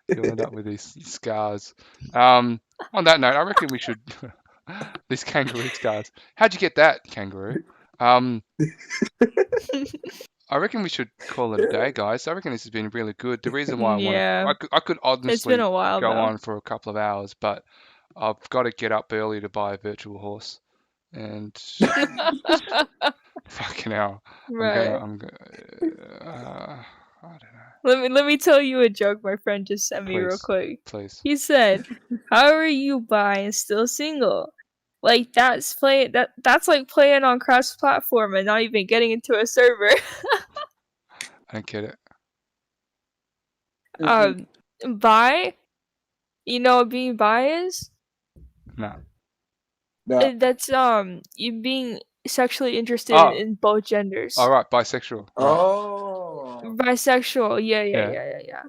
You'll end up with these scars. On that note, I reckon we should these kangaroo scars. How'd you get that, kangaroo? I reckon we should call it a day, guys. I reckon this has been really good. The reason why Yeah, I could it's been honestly a while go though. on for a couple of hours, but I've got to get up early to buy a virtual horse, and fucking hell, Right. I'm gonna, I don't know. Let me tell you a joke my friend just sent me real Please, quick. please. He said, "How are you bi and still single? Like that's like playing on cross platform and not even getting into a server." I don't get it. Bi? You know what being bi is? No. No. That's you being sexually interested Oh, in both genders. all right, bisexual. Right. Oh. Bisexual, yeah. Yeah.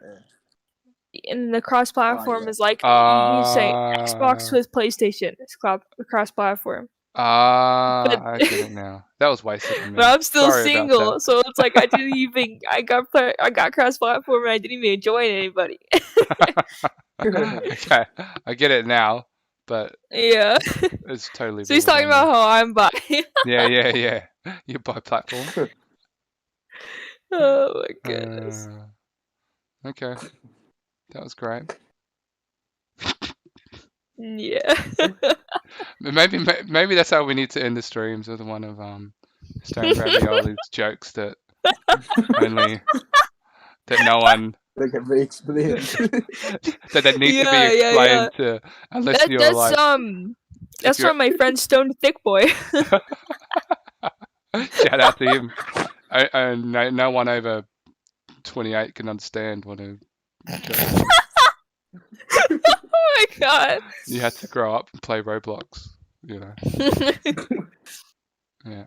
And the cross-platform yeah. is like you say Xbox with PlayStation. It's cross-platform. But I get it now. That was wasted on me. but I'm still Sorry about single, that. so it's like I didn't even I got cross-platform and I didn't even join anybody. Okay, I get it now, but Yeah. it's totally So he's ruined talking on me. about how I'm bi. Yeah. You buy platform. Oh my goodness. Okay, that was great. Yeah. Maybe that's how we need to end the streams with one of Stone Ravioli's jokes that only that no one They can be explained. that need to be Yeah. explained to unless you're like That's you're from my friend Stone Thick Boy. shout out to him. No one over 28 can understand what a joke. Oh my god. You had to grow up and play Roblox, you know. Yeah.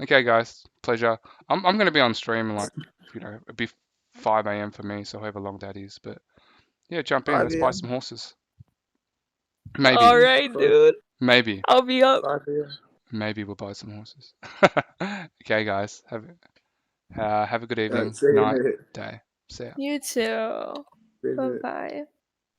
Okay, guys, pleasure. I'm gonna be on stream like it'd be 5 a.m. for me, so however long that is. But yeah, jump in. Let's buy some horses. Maybe. All right, dude. Maybe. I'll be up. Maybe we'll buy some horses. Okay, guys. Have a good evening, See you, night, mate. day. See ya. You too. See you, mate. Bye bye.